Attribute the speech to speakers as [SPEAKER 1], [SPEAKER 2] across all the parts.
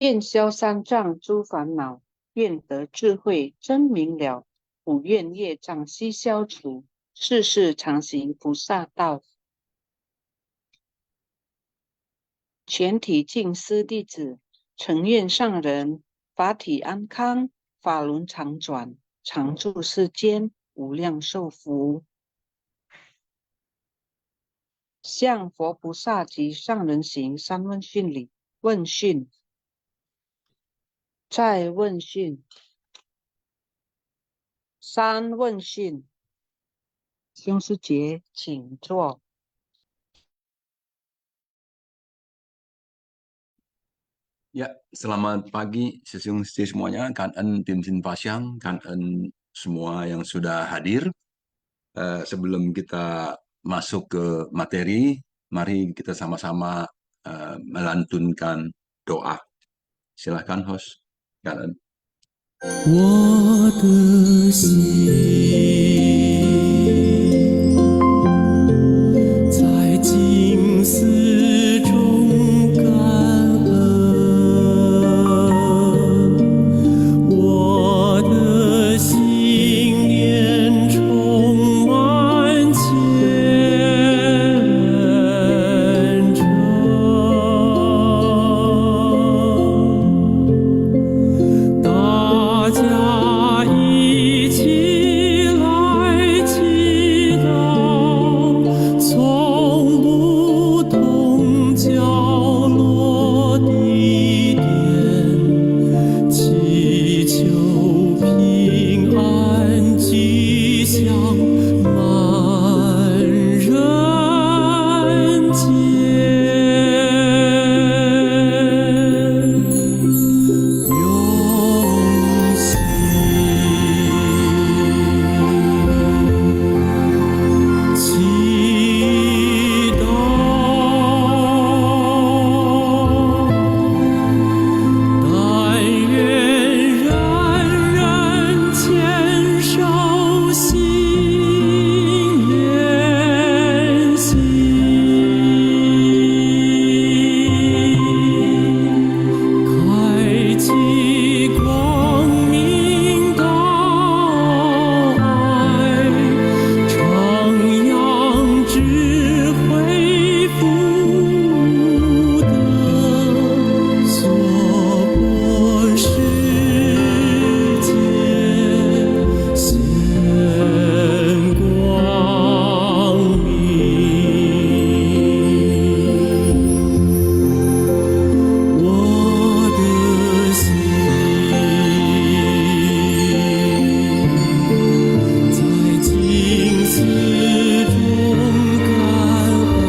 [SPEAKER 1] 愿消三障诸烦恼，愿得智慧真明了。普愿业障悉消除，世世常行菩萨道。全体净师弟子，诚愿上人法体安康，法轮常转，常住世间，无量寿福。向佛菩萨及上人行三问讯礼。问讯，再问讯，三问讯。兄师姐，请坐。
[SPEAKER 2] Ya, selamat pagi semuanya, Kangen tim Sin Pasyang, Kangen semua yang sudah hadir. Sebelum kita masuk ke materi, mari kita sama-sama melantunkan doa. Silakan host, Kangen.
[SPEAKER 3] 我的心在静思中感恩，我的心念充满虔诚。大家一起来祈祷，从不同角落地点，祈求平安吉祥满人间。用心祈祷，但愿人人牵手心连心。开启光明道爱，徜徉智慧福德，娑婆世界现光明。我的心在静思中感恩，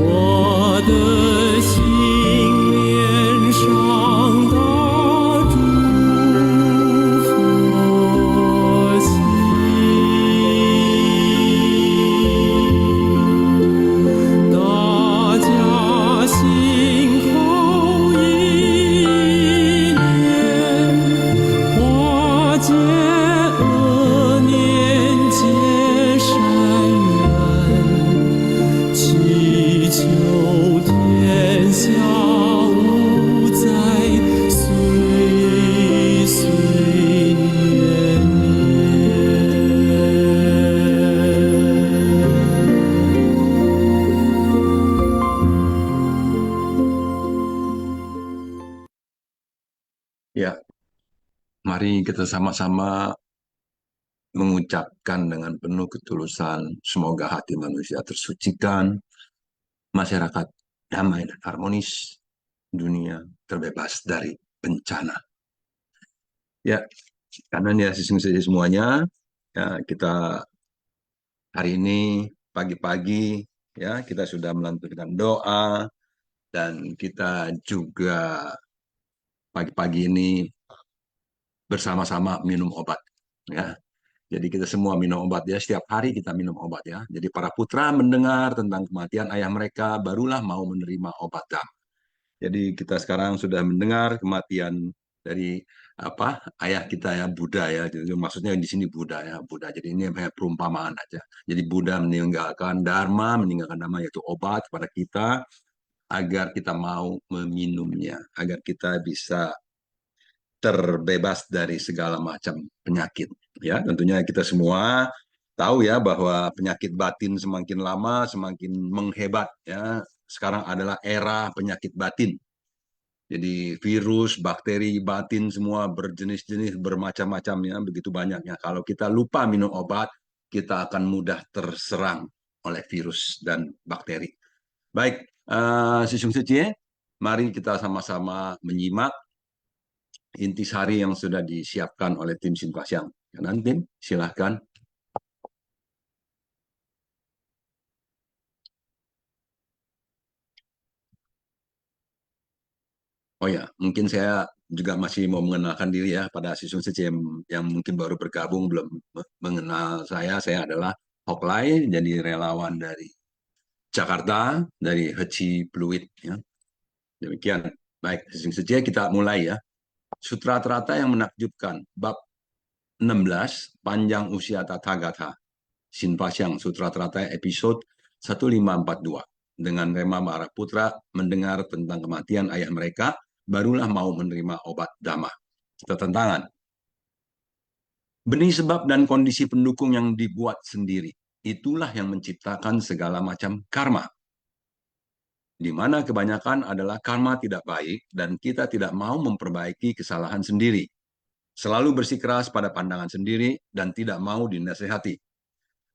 [SPEAKER 3] 我的心连上大诸佛心。大家心口意念，化解恶念，结善缘，祈求天下无灾，岁岁年年。
[SPEAKER 2] Ya, mari kita sama-sama mengucapkan dengan penuh ketulusan, semoga hati manusia tersucikan, masyarakat damai dan harmonis, dunia terbebas dari bencana. Ya, karena ya semuanya, ya kita hari ini pagi-pagi ya kita sudah melantunkan doa dan kita juga pagi-pagi ini bersama-sama minum obat ya. Jadi kita semua minum obat ya, setiap hari kita minum obat ya. Jadi para putra mendengar tentang kematian ayah mereka barulah mau menerima obat dam. Jadi kita sekarang sudah mendengar kematian dari ayah kita ya, Buddha ya. Jadi maksudnya di sini Buddha ya, Buddha. Jadi ini hanya perumpamaan aja. Jadi Buddha meninggalkan dharma yaitu obat kepada kita. agar kita mau meminumnya, agar kita bisa terbebas dari segala macam penyakit. Ya, tentunya kita semua tahu ya bahwa penyakit batin semakin lama semakin menghebat ya. Sekarang adalah era penyakit batin. Jadi virus, bakteri, batin semua berjenis-jenis bermacam-macam ya, begitu banyaknya. Kalau kita lupa minum obat, kita akan mudah terserang oleh virus dan bakteri. Baik, Sisung Suci, mari kita sama-sama menyimak intisari yang sudah disiapkan oleh tim Sinpasyang. Kanan tim, silahkan. Oh ya, mungkin saya juga masih mau mengenalkan diri ya pada Sisung Suci yang mungkin baru bergabung, belum mengenal saya. Saya adalah Hoklai, jadi relawan dari Jakarta, dari Heci Pluit. Ya. Demikian. Baik, Sisung Suci kita mulai ya. Sutra Trata yang menakjubkan, bab 16, panjang usia Tathagata. Sinpasyang Sutra Trata episode 1542. Dengan Rema Maharaputra mendengar tentang kematian ayah mereka, barulah mau menerima obat Dhamma. Kita tantangan. Benih sebab dan kondisi pendukung yang dibuat sendiri. Itulah yang menciptakan segala macam karma. Di mana kebanyakan adalah karma tidak baik dan kita tidak mau memperbaiki kesalahan sendiri. Selalu bersikeras pada pandangan sendiri dan tidak mau dinasehati.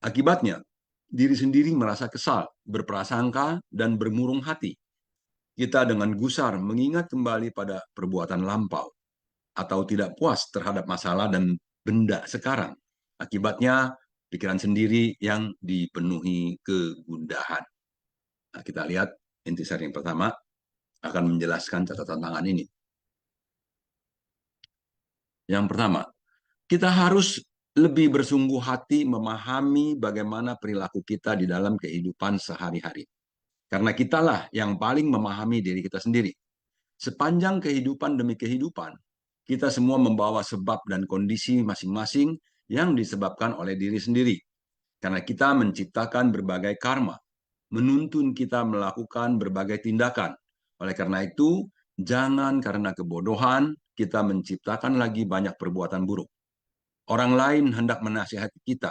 [SPEAKER 2] Akibatnya, diri sendiri merasa kesal, berprasangka, dan bermurung hati. Kita dengan gusar mengingat kembali pada perbuatan lampau, atau tidak puas terhadap masalah dan benda sekarang. Akibatnya, pikiran sendiri yang dipenuhi kegundahan. Nah, kita lihat intisari yang pertama akan menjelaskan catatan tangan ini. Yang pertama, kita harus lebih bersungguh hati memahami bagaimana perilaku kita di dalam kehidupan sehari-hari. Karena kitalah yang paling memahami diri kita sendiri. Sepanjang kehidupan demi kehidupan, kita semua membawa sebab dan kondisi masing-masing yang disebabkan oleh diri sendiri. Karena kita menciptakan berbagai karma, menuntun kita melakukan berbagai tindakan. Oleh karena itu, jangan karena kebodohan kita menciptakan lagi banyak perbuatan buruk. Orang lain hendak menasihati kita,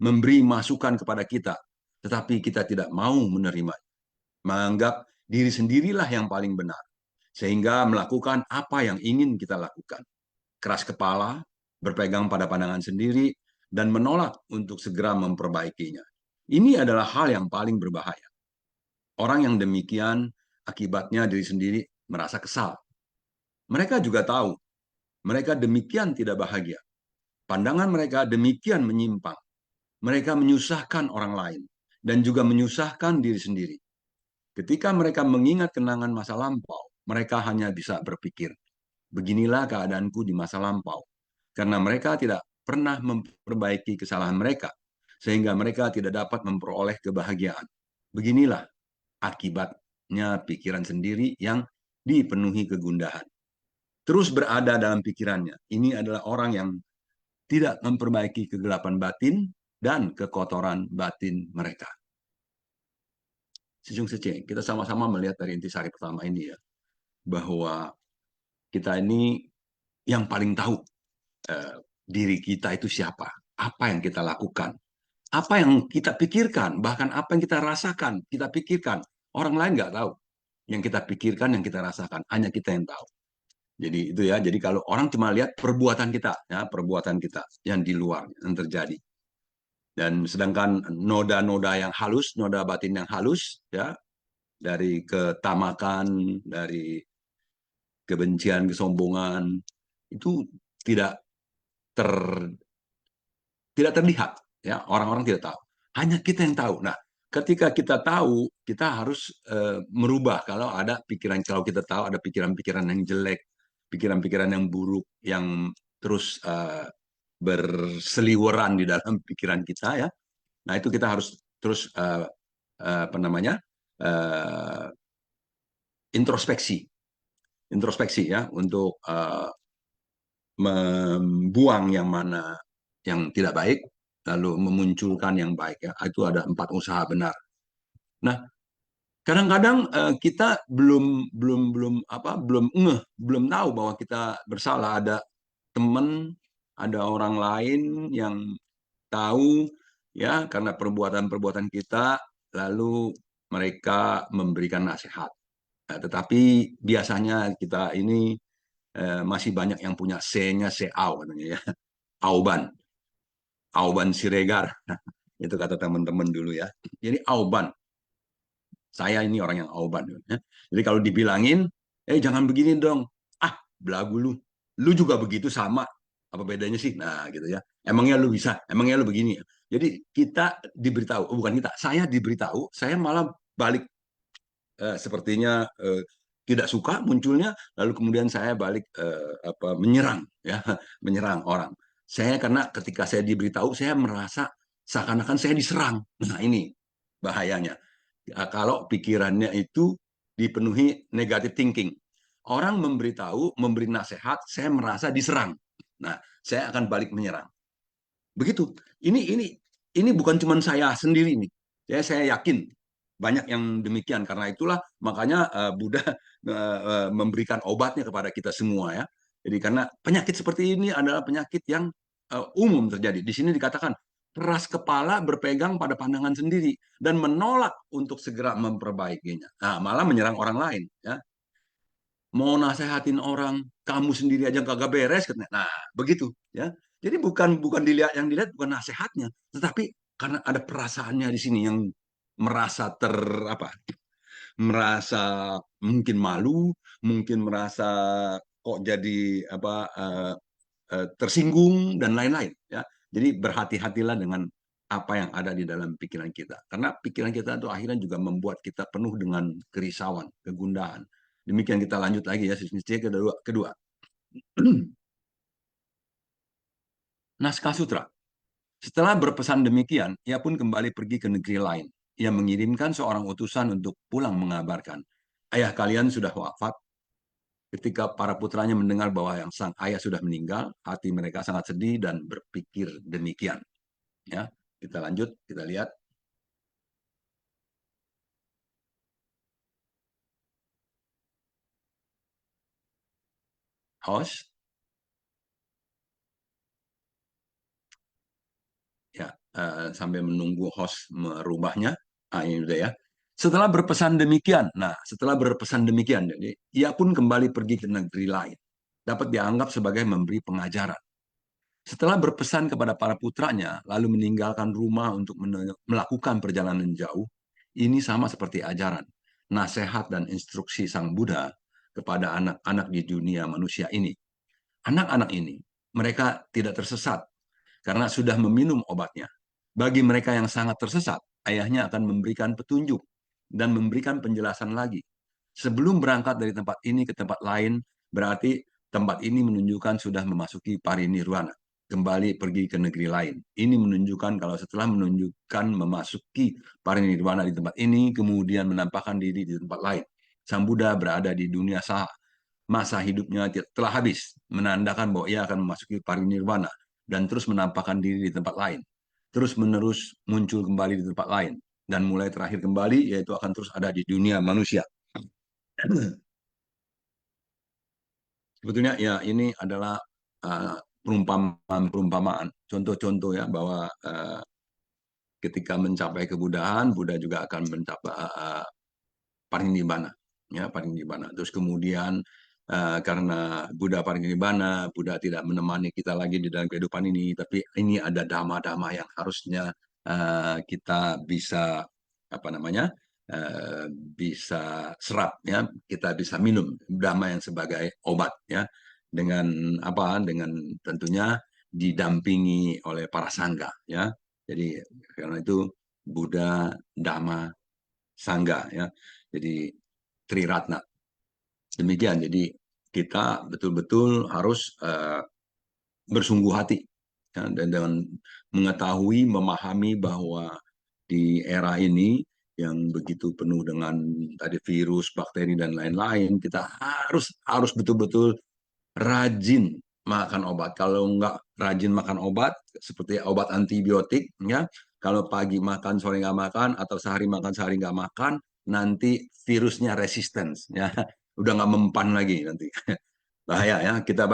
[SPEAKER 2] memberi masukan kepada kita, tetapi kita tidak mau menerima. Menganggap diri sendirilah yang paling benar, sehingga melakukan apa yang ingin kita lakukan. Keras kepala, berpegang pada pandangan sendiri, dan menolak untuk segera memperbaikinya. Ini adalah hal yang paling berbahaya. Orang yang demikian, akibatnya diri sendiri merasa kesal. Mereka juga tahu, mereka demikian tidak bahagia. Pandangan mereka demikian menyimpang. Mereka menyusahkan orang lain, dan juga menyusahkan diri sendiri. Ketika mereka mengingat kenangan masa lampau, mereka hanya bisa berpikir, beginilah keadaanku di masa lampau. Karena mereka tidak pernah memperbaiki kesalahan mereka, sehingga mereka tidak dapat memperoleh kebahagiaan. Beginilah akibatnya pikiran sendiri yang dipenuhi kegundahan. Terus berada dalam pikirannya. Ini adalah orang yang tidak memperbaiki kegelapan batin dan kekotoran batin mereka. Sisung Seceng, kita sama-sama melihat dari intisari pertama ini ya, bahwa kita ini yang paling tahu diri kita itu siapa, apa yang kita lakukan, apa yang kita pikirkan, bahkan apa yang kita rasakan, kita pikirkan. Orang lain nggak tahu. Yang kita pikirkan, yang kita rasakan, hanya kita yang tahu. Jadi itu ya. Jadi kalau orang cuma lihat perbuatan kita, ya perbuatan kita yang di luar yang terjadi. Dan sedangkan noda-noda yang halus, noda batin yang halus, ya dari ketamakan, dari kebencian, kesombongan, itu tidak terlihat, ya orang-orang tidak tahu. Hanya kita yang tahu. Nah, ketika kita tahu, kita harus merubah. Kalau ada pikiran, kalau kita tahu ada pikiran-pikiran yang jelek, pikiran-pikiran yang buruk, yang terus berseliweran di dalam pikiran kita, ya. Nah, itu kita harus terus apa namanya introspeksi ya untuk membuang yang mana yang tidak baik, lalu memunculkan yang baik ya. Itu ada 4 usaha benar. Nah, Kadang-kadang kita belum tahu bahwa kita bersalah. Ada teman, ada orang lain yang tahu ya karena perbuatan-perbuatan kita, lalu mereka memberikan nasihat. Nah, tetapi biasanya kita ini masih banyak yang punya C-nya C-au katanya ya. Auban, Auban Siregar. Itu kata teman-teman dulu ya. Jadi Auban, saya ini orang yang auban. Ya. Jadi kalau dibilangin, jangan begini dong. Ah, belagu lu. Lu juga begitu sama. Apa bedanya sih? Nah, gitu ya. Emangnya lu bisa? Emangnya lu begini? Jadi kita diberitahu, bukan kita, saya diberitahu, saya malah balik sepertinya tidak suka munculnya, lalu kemudian saya balik menyerang, ya, menyerang orang. Saya karena ketika saya diberitahu, saya merasa seakan-akan saya diserang. Nah ini bahayanya. Kalau pikirannya itu dipenuhi negative thinking, orang memberitahu, memberi nasihat, saya merasa diserang. Nah, saya akan balik menyerang. Begitu. Ini bukan cuma saya sendiri nih. Saya yakin banyak yang demikian. Karena itulah makanya Buddha memberikan obatnya kepada kita semua ya. Jadi karena penyakit seperti ini adalah penyakit yang umum terjadi. Di sini dikatakan keras kepala berpegang pada pandangan sendiri dan menolak untuk segera memperbaikinya. Nah, malah menyerang orang lain ya. Mau nasehatin orang, kamu sendiri aja kagak beres katanya. Nah, begitu ya. Jadi bukan bukan dilihat bukan nasihatnya, tetapi karena ada perasaannya di sini yang merasa merasa mungkin malu, mungkin merasa kok jadi tersinggung dan lain-lain ya. Jadi berhati-hatilah dengan apa yang ada di dalam pikiran kita. Karena pikiran kita itu akhirnya juga membuat kita penuh dengan kerisauan, kegundahan. Demikian kita lanjut lagi ya, sisi kedua. Naskah Sutra. Setelah berpesan demikian, ia pun kembali pergi ke negeri lain. Ia mengirimkan seorang utusan untuk pulang mengabarkan, ayah kalian sudah wafat. Ketika para putranya mendengar bahwa yang sang ayah sudah meninggal, hati mereka sangat sedih dan berpikir demikian. Ya, kita lanjut, kita lihat. Host. Ya, sambil menunggu host merubahnya. Ini udah ya. Setelah berpesan demikian, jadi ia pun kembali pergi ke negeri lain. Dapat dianggap sebagai memberi pengajaran. Setelah berpesan kepada para putranya, lalu meninggalkan rumah untuk melakukan perjalanan jauh, ini sama seperti ajaran, nasihat dan instruksi Sang Buddha kepada anak-anak di dunia manusia ini. Anak-anak ini, mereka tidak tersesat karena sudah meminum obatnya. Bagi mereka yang sangat tersesat, ayahnya akan memberikan petunjuk dan memberikan penjelasan lagi. Sebelum berangkat dari tempat ini ke tempat lain, berarti tempat ini menunjukkan sudah memasuki parinirwana, kembali pergi ke negeri lain. Ini menunjukkan kalau setelah menunjukkan memasuki parinirwana di tempat ini, kemudian menampakkan diri di tempat lain. Sang Buddha berada di dunia saha. Masa hidupnya telah habis, menandakan bahwa ia akan memasuki parinirwana dan terus menampakkan diri di tempat lain. Terus-menerus muncul kembali di tempat lain. Dan mulai terakhir kembali, yaitu akan terus ada di dunia manusia. Sebetulnya ya ini adalah perumpamaan, contoh-contoh ya bahwa ketika mencapai kebudahan, Buddha juga akan mencapai parinibbana, ya parinibbana. Terus kemudian karena Buddha parinibbana, Buddha tidak menemani kita lagi di dalam kehidupan ini, tapi ini ada dhamma-dhamma yang harusnya kita bisa bisa serap ya, kita bisa minum dhamma yang sebagai obat ya, dengan tentunya didampingi oleh para sangga ya. Jadi karena itu Buddha, Dhamma, Sangga ya. Jadi Triratna. Demikian. Jadi kita betul-betul harus bersungguh hati ya, dan dengan mengetahui, memahami bahwa di era ini yang begitu penuh dengan tadi virus, bakteri dan lain-lain, kita harus betul-betul rajin makan obat. Kalau nggak rajin makan obat, seperti obat antibiotik, ya, kalau pagi makan, sore nggak makan, atau sehari makan, sehari nggak makan, nanti virusnya resistance ya. Udah nggak mempan lagi nanti. Bahaya ya. Kita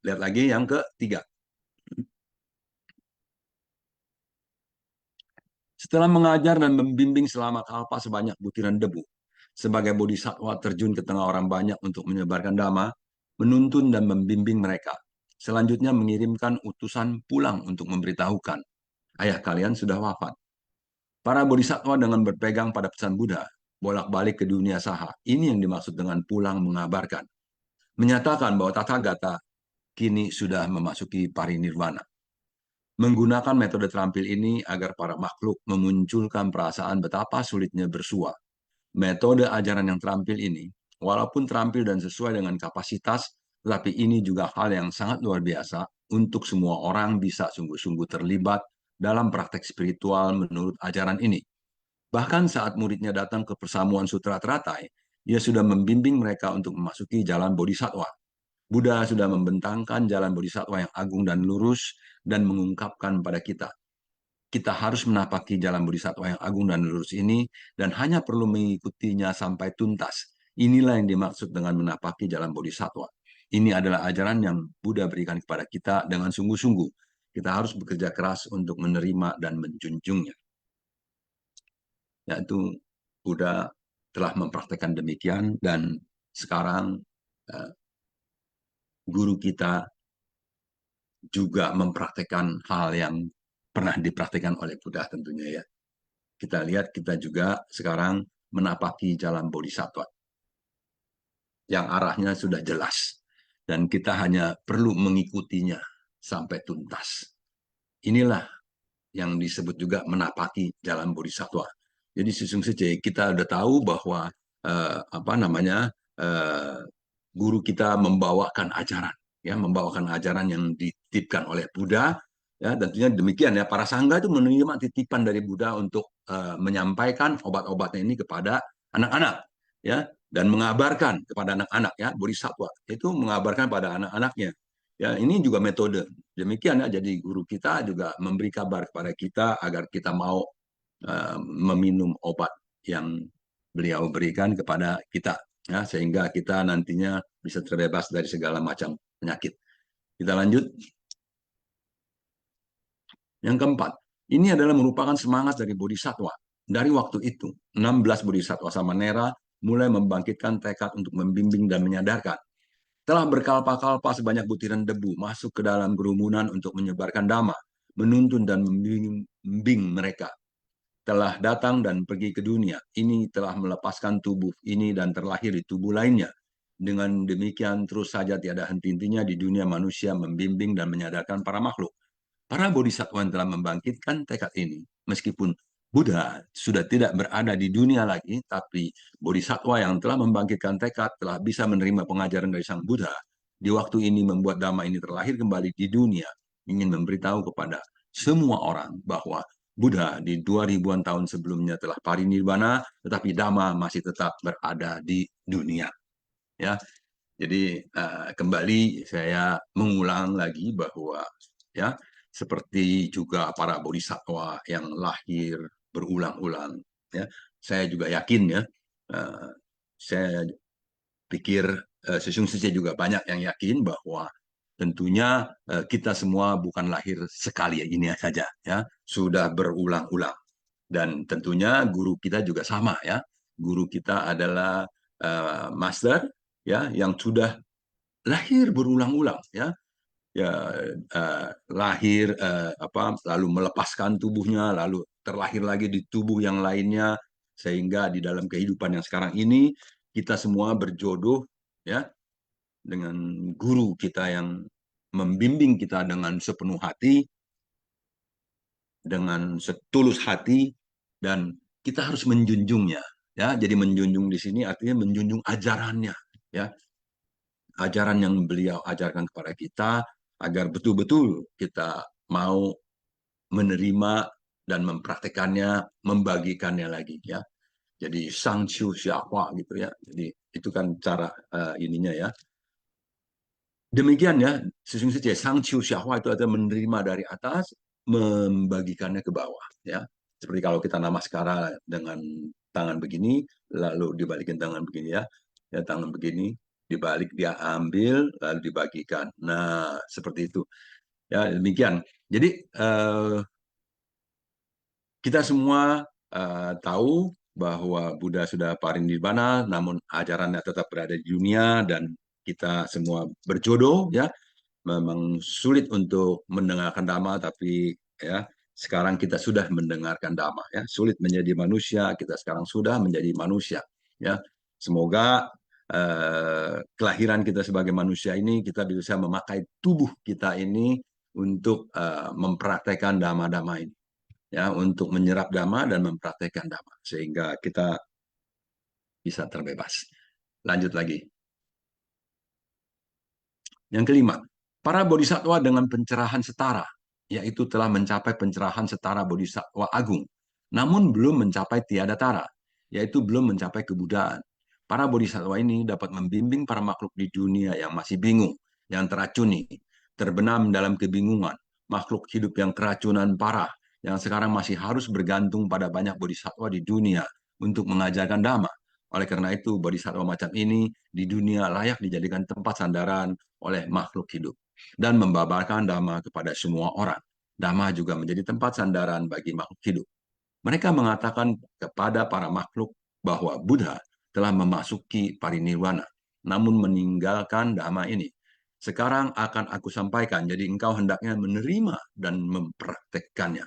[SPEAKER 2] lihat lagi yang ketiga. Setelah mengajar dan membimbing selama kalpa sebanyak butiran debu, sebagai bodhisatwa terjun ke tengah orang banyak untuk menyebarkan dhamma, menuntun dan membimbing mereka. Selanjutnya mengirimkan utusan pulang untuk memberitahukan, ayah kalian sudah wafat. Para bodhisatwa dengan berpegang pada pesan Buddha, bolak-balik ke dunia saha. Ini yang dimaksud dengan pulang mengabarkan. Menyatakan bahwa Tathagata kini sudah memasuki parinirvana. Menggunakan metode terampil ini agar para makhluk memunculkan perasaan betapa sulitnya bersua. Metode ajaran yang terampil ini, walaupun terampil dan sesuai dengan kapasitas, tetapi ini juga hal yang sangat luar biasa untuk semua orang bisa sungguh-sungguh terlibat dalam praktek spiritual menurut ajaran ini. Bahkan saat muridnya datang ke persamuan sutra teratai, dia sudah membimbing mereka untuk memasuki jalan bodhisattva. Buddha sudah membentangkan jalan bodhisattva yang agung dan lurus dan mengungkapkan pada kita. Kita harus menapaki jalan bodhisattva yang agung dan lurus ini dan hanya perlu mengikutinya sampai tuntas. Inilah yang dimaksud dengan menapaki jalan bodhisattva. Ini adalah ajaran yang Buddha berikan kepada kita dengan sungguh-sungguh. Kita harus bekerja keras untuk menerima dan menjunjungnya. Yaitu Buddha telah mempraktekkan demikian dan sekarang guru kita juga mempraktekkan hal yang pernah dipraktekkan oleh Buddha tentunya ya. Kita lihat kita juga sekarang menapaki jalan bodhisattva yang arahnya sudah jelas dan kita hanya perlu mengikutinya sampai tuntas. Inilah yang disebut juga menapaki jalan bodhisattva. Jadi sesungguhnya kita udah tahu bahwa guru kita membawakan ajaran, ya, membawakan ajaran yang dititipkan oleh Buddha. Ya, tentunya demikian ya. Para sangga itu menerima titipan dari Buddha untuk menyampaikan obat-obatnya ini kepada anak-anak, ya, dan mengabarkan kepada anak-anak ya, bodhisattva itu mengabarkan pada anak-anaknya. Ya, ini juga metode. Demikian ya. Jadi guru kita juga memberi kabar kepada kita agar kita mau meminum obat yang beliau berikan kepada kita ya, sehingga kita nantinya bisa terbebas dari segala macam penyakit. Kita lanjut. Yang keempat, ini adalah merupakan semangat dari bodhisattva. Dari waktu itu, 16 bodhisattva Samanera mulai membangkitkan tekad untuk membimbing dan menyadarkan. Telah berkalpa-kalpa sebanyak butiran debu masuk ke dalam kerumunan untuk menyebarkan dhamma, menuntun dan membimbing mereka. Telah datang dan pergi ke dunia, ini telah melepaskan tubuh ini dan terlahir di tubuh lainnya. Dengan demikian terus saja tiada henti-hentinya di dunia manusia membimbing dan menyadarkan para makhluk. Para bodhisattva telah membangkitkan tekad ini, meskipun Buddha sudah tidak berada di dunia lagi, tapi bodhisattva yang telah membangkitkan tekad telah bisa menerima pengajaran dari Sang Buddha. Di waktu ini membuat Dhamma ini terlahir kembali di dunia, ingin memberitahu kepada semua orang bahwa Buddha di 2000-an tahun sebelumnya telah parinirvana, tetapi Dhamma masih tetap berada di dunia. Ya, jadi kembali saya mengulang lagi bahwa ya seperti juga para bodhisattva yang lahir berulang-ulang. Ya, saya juga yakin ya, saya pikir sesungguhnya juga banyak yang yakin bahwa tentunya kita semua bukan lahir sekali ini saja, ya, sudah berulang-ulang. Dan tentunya guru kita juga sama ya, guru kita adalah master ya yang sudah lahir berulang-ulang ya. Ya lahir lalu melepaskan tubuhnya lalu terlahir lagi di tubuh yang lainnya sehingga di dalam kehidupan yang sekarang ini kita semua berjodoh ya dengan guru kita yang membimbing kita dengan sepenuh hati, dengan setulus hati, dan kita harus menjunjungnya ya. Jadi menjunjung di sini artinya menjunjung ajarannya ya, ajaran yang beliau ajarkan kepada kita agar betul-betul kita mau menerima dan mempraktekannya, membagikannya lagi ya. Jadi sangchu syahwa gitu ya. Jadi itu kan cara ininya ya. Demikian ya, sesungguhnya sangchu syahwa itu adalah menerima dari atas, membagikannya ke bawah ya. Seperti kalau kita namaskara dengan tangan begini, lalu dibalikin tangan begini ya. Ya, tangan begini, dibalik dia ambil, lalu dibagikan. Nah, seperti itu. Ya, demikian. Jadi, kita semua tahu bahwa Buddha sudah parinibbana, namun ajarannya tetap berada di dunia dan kita semua berjodoh ya. Memang sulit untuk mendengarkan Dhamma, tapi ya sekarang kita sudah mendengarkan Dhamma ya. Sulit menjadi manusia, kita sekarang sudah menjadi manusia ya. Semoga kelahiran kita sebagai manusia ini kita bisa memakai tubuh kita ini untuk mempraktekkan Dhamma-Dhamma ini ya, untuk menyerap Dhamma dan mempraktekkan Dhamma sehingga kita bisa terbebas. Lanjut lagi. Yang kelima, para bodhisattva dengan pencerahan setara, yaitu telah mencapai pencerahan setara bodhisattva agung, namun belum mencapai tiada tara, yaitu belum mencapai kebudaan. Para bodhisattva ini dapat membimbing para makhluk di dunia yang masih bingung, yang teracuni, terbenam dalam kebingungan, makhluk hidup yang keracunan parah, yang sekarang masih harus bergantung pada banyak bodhisattva di dunia untuk mengajarkan Dhamma. Oleh karena itu, bodhisattva macam ini di dunia layak dijadikan tempat sandaran oleh makhluk hidup dan membabarkan Dhamma kepada semua orang. Dhamma juga menjadi tempat sandaran bagi makhluk hidup. Mereka mengatakan kepada para makhluk bahwa Buddha telah memasuki parinirwana, namun meninggalkan Dhamma ini. Sekarang akan aku sampaikan, jadi engkau hendaknya menerima dan mempraktekkannya.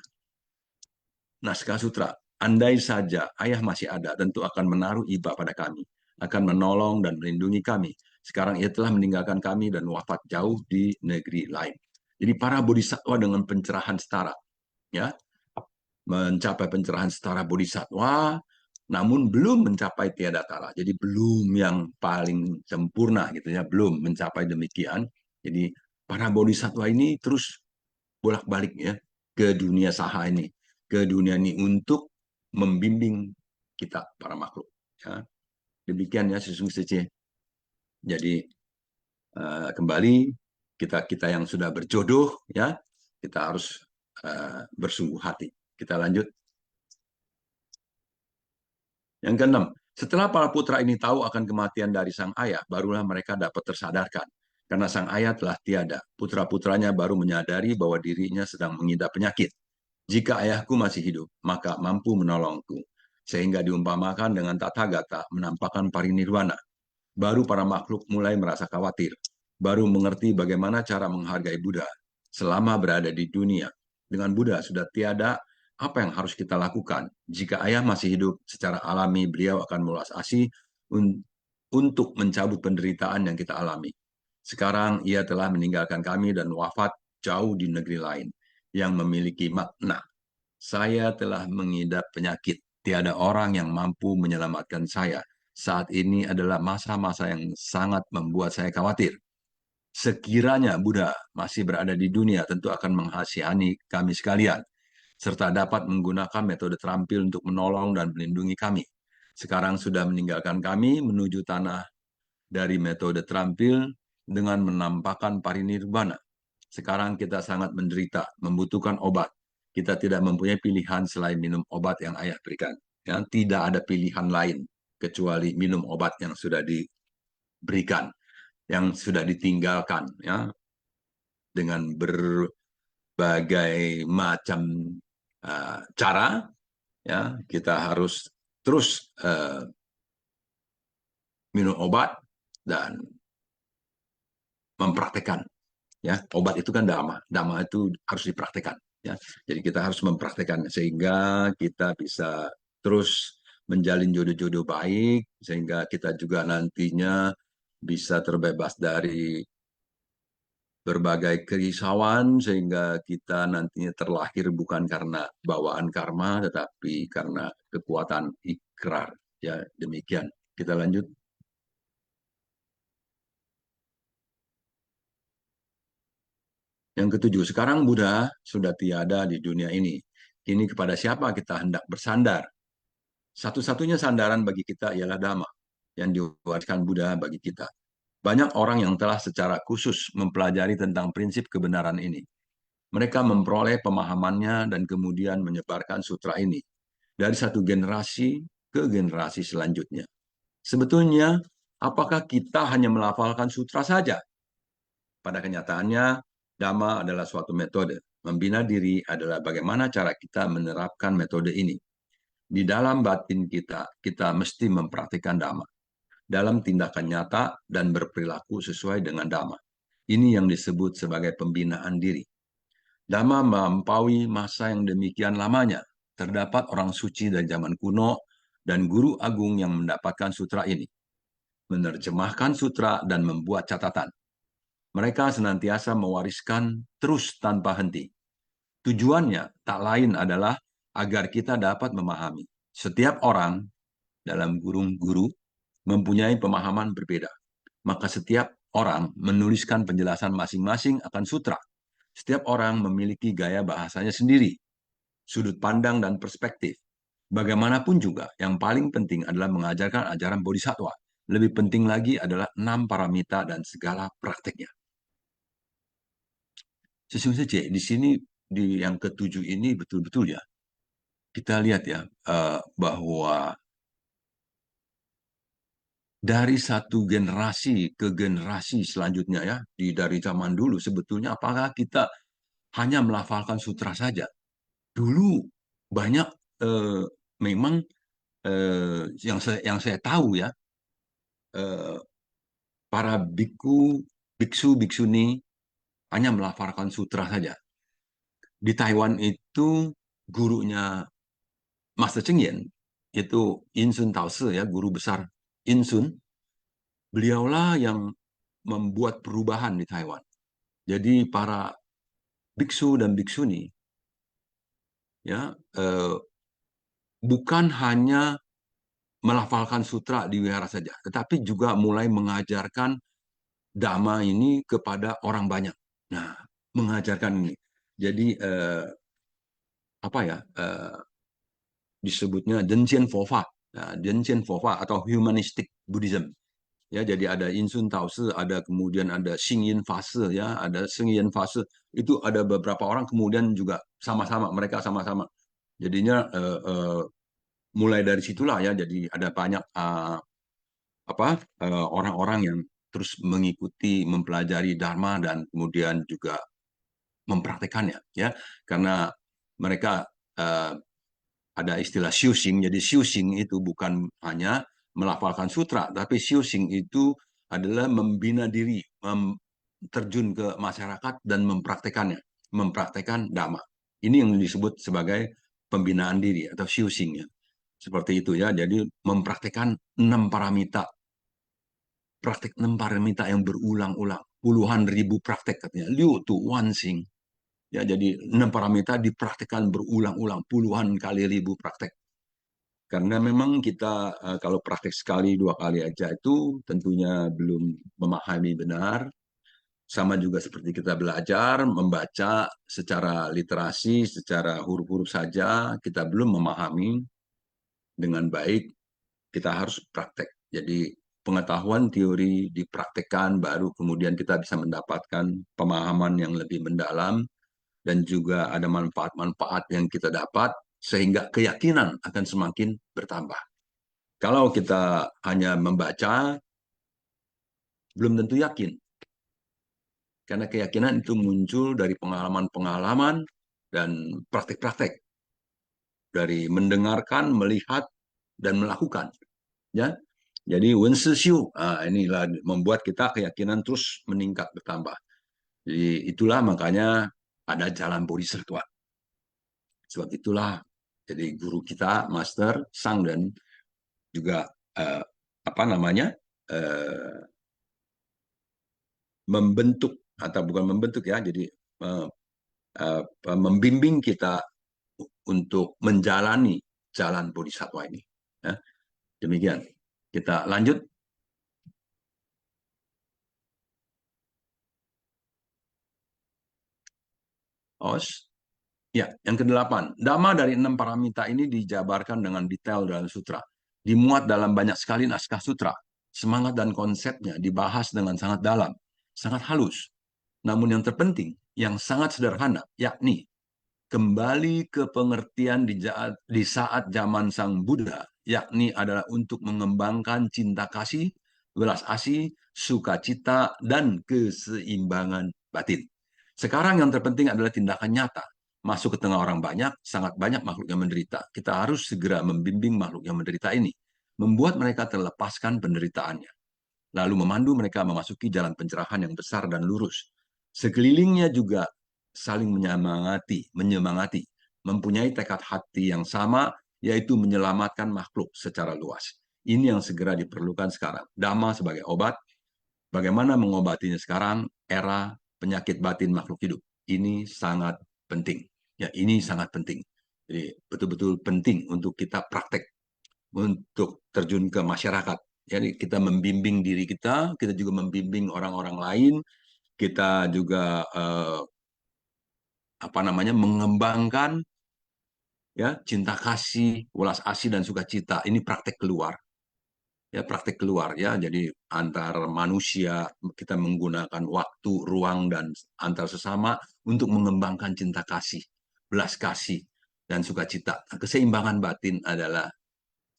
[SPEAKER 2] Naskah Sutra, andai saja ayah masih ada, tentu akan menaruh iba pada kami, akan menolong dan melindungi kami. Sekarang ia telah meninggalkan kami dan wafat jauh di negeri lain. Jadi para bodhisattva dengan pencerahan setara, ya, mencapai pencerahan setara bodhisattva, namun belum mencapai tiada tara. Jadi belum yang paling sempurna gitu ya, belum mencapai demikian. Jadi para bodhisattva ini terus bolak-balik ya ke dunia saha ini, ke dunia ini untuk membimbing kita para makhluk. Ya. Demikian ya sesungguhnya. Jadi kembali kita yang sudah berjodoh ya, kita harus bersungguh hati. Kita lanjut. Yang keenam, setelah para putra ini tahu akan kematian dari sang ayah, barulah mereka dapat tersadarkan. Karena sang ayah telah tiada, putra-putranya baru menyadari bahwa dirinya sedang mengidap penyakit. Jika ayahku masih hidup, maka mampu menolongku. Sehingga diumpamakan dengan Tathagata menampakkan parinirwana. Baru para makhluk mulai merasa khawatir. Baru mengerti bagaimana cara menghargai Buddha selama berada di dunia. Dengan Buddha sudah tiada, apa yang harus kita lakukan? Jika ayah masih hidup, secara alami beliau akan meluas asih untuk mencabut penderitaan yang kita alami. Sekarang ia telah meninggalkan kami dan wafat jauh di negeri lain yang memiliki makna. Saya telah mengidap penyakit. Tiada orang yang mampu menyelamatkan saya. Saat ini adalah masa-masa yang sangat membuat saya khawatir. Sekiranya Buddha masih berada di dunia, tentu akan menghasihani kami sekalian, serta dapat menggunakan metode terampil untuk menolong dan melindungi kami. Sekarang sudah meninggalkan kami menuju tanah dari metode terampil dengan menampakkan parinirvana. Sekarang kita sangat menderita, membutuhkan obat. Kita tidak mempunyai pilihan selain minum obat yang ayah berikan. Ya, tidak ada pilihan lain kecuali minum obat yang sudah diberikan, yang sudah ditinggalkan, ya, dengan berbagai macam cara. Ya, kita harus terus minum obat dan mempraktekkan. Ya, obat itu kan dhamma, dhamma itu harus dipraktekkan. Ya, jadi kita harus mempraktekkan sehingga kita bisa terus menjalin jodoh-jodoh baik, sehingga kita juga nantinya bisa terbebas dari berbagai kerisauan, sehingga kita nantinya terlahir bukan karena bawaan karma, tetapi karena kekuatan ikrar. Ya, demikian. Kita lanjut. Yang ketujuh, sekarang Buddha sudah tiada di dunia ini. Kini kepada siapa kita hendak bersandar? Satu-satunya sandaran bagi kita ialah Dhamma yang diwariskan Buddha bagi kita. Banyak orang yang telah secara khusus mempelajari tentang prinsip kebenaran ini. Mereka memperoleh pemahamannya dan kemudian menyebarkan sutra ini. Dari satu generasi ke generasi selanjutnya. Sebetulnya, apakah kita hanya melafalkan sutra saja? Pada kenyataannya, Dhamma adalah suatu metode. Membina diri adalah bagaimana cara kita menerapkan metode ini. Di dalam batin kita, kita mesti mempraktikkan Dhamma dalam tindakan nyata dan berperilaku sesuai dengan Dhamma. Ini yang disebut sebagai pembinaan diri. Dhamma melampaui masa yang demikian lamanya. Terdapat orang suci dari zaman kuno dan guru agung yang mendapatkan sutra ini, menerjemahkan sutra dan membuat catatan. Mereka senantiasa mewariskan terus tanpa henti. Tujuannya tak lain adalah agar kita dapat memahami. Setiap orang dalam guru mempunyai pemahaman berbeda. Maka setiap orang menuliskan penjelasan masing-masing akan sutra. Setiap orang memiliki gaya bahasanya sendiri, sudut pandang dan perspektif. Bagaimanapun juga, yang paling penting adalah mengajarkan ajaran Bodhisattva. Lebih penting lagi adalah 6 paramita dan segala prakteknya. Sesungguhnya di sini di yang ketujuh ini betul-betul ya kita lihat ya bahwa dari satu generasi ke generasi selanjutnya ya dari zaman dulu sebetulnya apakah kita hanya melafalkan sutra saja? Dulu banyak memang yang saya tahu ya para biksu biksuni hanya melafalkan sutra saja. Di Taiwan itu gurunya Master Cheng Yen, itu Insun Taoshi ya, guru besar Insun, beliaulah yang membuat perubahan di Taiwan. Jadi para biksu dan biksuni ya bukan hanya melafalkan sutra di wihara saja, tetapi juga mulai mengajarkan Dhamma ini kepada orang banyak. Nah, mengajarkan ini. Jadi apa ya? Disebutnya Denchen Fofa. Nah, Denchen Fofa atau Humanistic Buddhism. Ya, jadi ada Insun Taoshi, ada kemudian ada Xingyin Fase ya, ada Xingyin Fase. Itu ada beberapa orang kemudian juga sama-sama, mereka sama-sama. Jadinya mulai dari situlah ya, jadi ada banyak orang-orang yang terus mengikuti, mempelajari Dharma dan kemudian juga mempraktekannya ya, karena mereka ada istilah Xiuxing. Jadi Xiuxing itu bukan hanya melafalkan sutra, tapi Xiuxing itu adalah membina diri, terjun ke masyarakat dan mempraktekannya, mempraktekan Dhamma. Ini yang disebut sebagai pembinaan diri atau Xiuxing ya. Seperti itu ya. Jadi mempraktekkan 6 paramita. Praktek 6 paramita yang berulang-ulang. Puluhan ribu praktek katanya. Liu tu wan xing. Ya, jadi 6 paramita dipraktekkan berulang-ulang. Puluhan kali ribu praktek. Karena memang kita kalau praktek sekali, 2 kali aja itu tentunya belum memahami benar. Sama juga seperti kita belajar, membaca secara literasi, secara huruf-huruf saja, kita belum memahami dengan baik, kita harus praktek. Jadi pengetahuan teori dipraktekkan, baru kemudian kita bisa mendapatkan pemahaman yang lebih mendalam, dan juga ada manfaat-manfaat yang kita dapat, sehingga keyakinan akan semakin bertambah. Kalau kita hanya membaca, belum tentu yakin. Karena keyakinan itu muncul dari pengalaman-pengalaman dan praktek-praktek. Dari mendengarkan, melihat, dan melakukan. Ya, jadi wensi xiu, inilah membuat kita keyakinan terus meningkat, bertambah. Jadi itulah makanya ada jalan Bodhisattva. Sebab itulah jadi guru kita, Master Sang, dan juga membentuk atau bukan membentuk ya, jadi membimbing kita untuk menjalani jalan Bodhisattva ini. Ya. Demikian. Kita lanjut. Os. Ya, yang ke-8. Dhamma dari 6 paramita ini dijabarkan dengan detail dalam sutra. Dimuat dalam banyak sekali naskah sutra. Semangat dan konsepnya dibahas dengan sangat dalam, sangat halus. Namun yang terpenting, yang sangat sederhana, yakni kembali ke pengertian di saat zaman Sang Buddha yakni adalah untuk mengembangkan cinta kasih, belas asih, sukacita, dan keseimbangan batin. Sekarang yang terpenting adalah tindakan nyata. Masuk ke tengah orang banyak, sangat banyak makhluk yang menderita. Kita harus segera membimbing makhluk yang menderita ini, membuat mereka terlepaskan penderitaannya, lalu memandu mereka memasuki jalan pencerahan yang besar dan lurus. Sekelilingnya juga saling menyemangati, mempunyai tekad hati yang sama, yaitu menyelamatkan makhluk secara luas. Ini yang segera diperlukan sekarang. Dhamma sebagai obat, bagaimana mengobatinya sekarang, era penyakit batin makhluk hidup. Ini sangat penting. Ya, ini sangat penting. Jadi betul-betul penting untuk kita praktek, untuk terjun ke masyarakat. Jadi kita membimbing diri kita juga membimbing orang-orang lain, kita juga mengembangkan ya cinta kasih, welas asih dan sukacita. Ini praktek keluar. Ya, praktek keluar ya. Jadi antar manusia kita menggunakan waktu, ruang dan antar sesama untuk mengembangkan cinta kasih, belas kasih dan sukacita. Keseimbangan batin adalah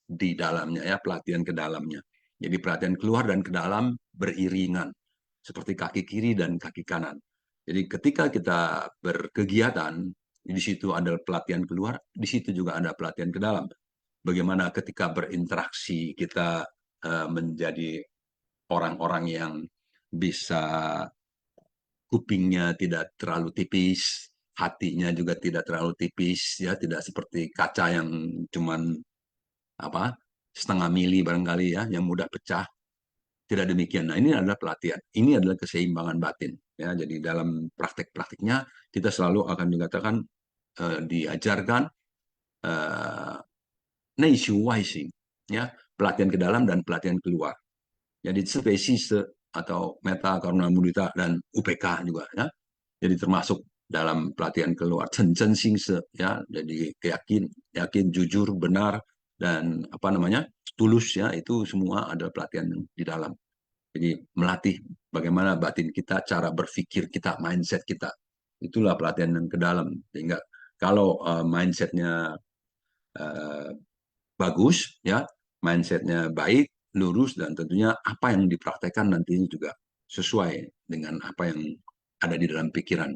[SPEAKER 2] di dalamnya ya, pelatihan ke dalamnya. Jadi pelatihan keluar dan ke dalam beriringan seperti kaki kiri dan kaki kanan. Jadi ketika kita berkegiatan, di situ ada pelatihan keluar, di situ juga ada pelatihan ke dalam. Bagaimana ketika berinteraksi kita menjadi orang-orang yang bisa kupingnya tidak terlalu tipis, hatinya juga tidak terlalu tipis, ya tidak seperti kaca yang cuman setengah mili barangkali ya, yang mudah pecah. Tidak demikian. Nah, ini adalah pelatihan. Ini adalah keseimbangan batin. Ya, jadi dalam praktek-praktiknya kita selalu akan dikatakan diajarkan neishu waising, ya, pelatihan ke dalam dan pelatihan keluar. Jadi spesies atau meta, karuna, mudita dan UPK juga ya. Jadi termasuk dalam pelatihan keluar chen singse ya, jadi yakin, jujur, benar dan tulus ya, itu semua adalah pelatihan di dalam. Jadi melatih bagaimana batin kita, cara berpikir kita, mindset kita. Itulah pelatihan yang ke dalam. Sehingga kalau mindsetnya bagus, ya, mindsetnya baik, lurus, dan tentunya apa yang dipraktekkan nantinya juga sesuai dengan apa yang ada di dalam pikiran.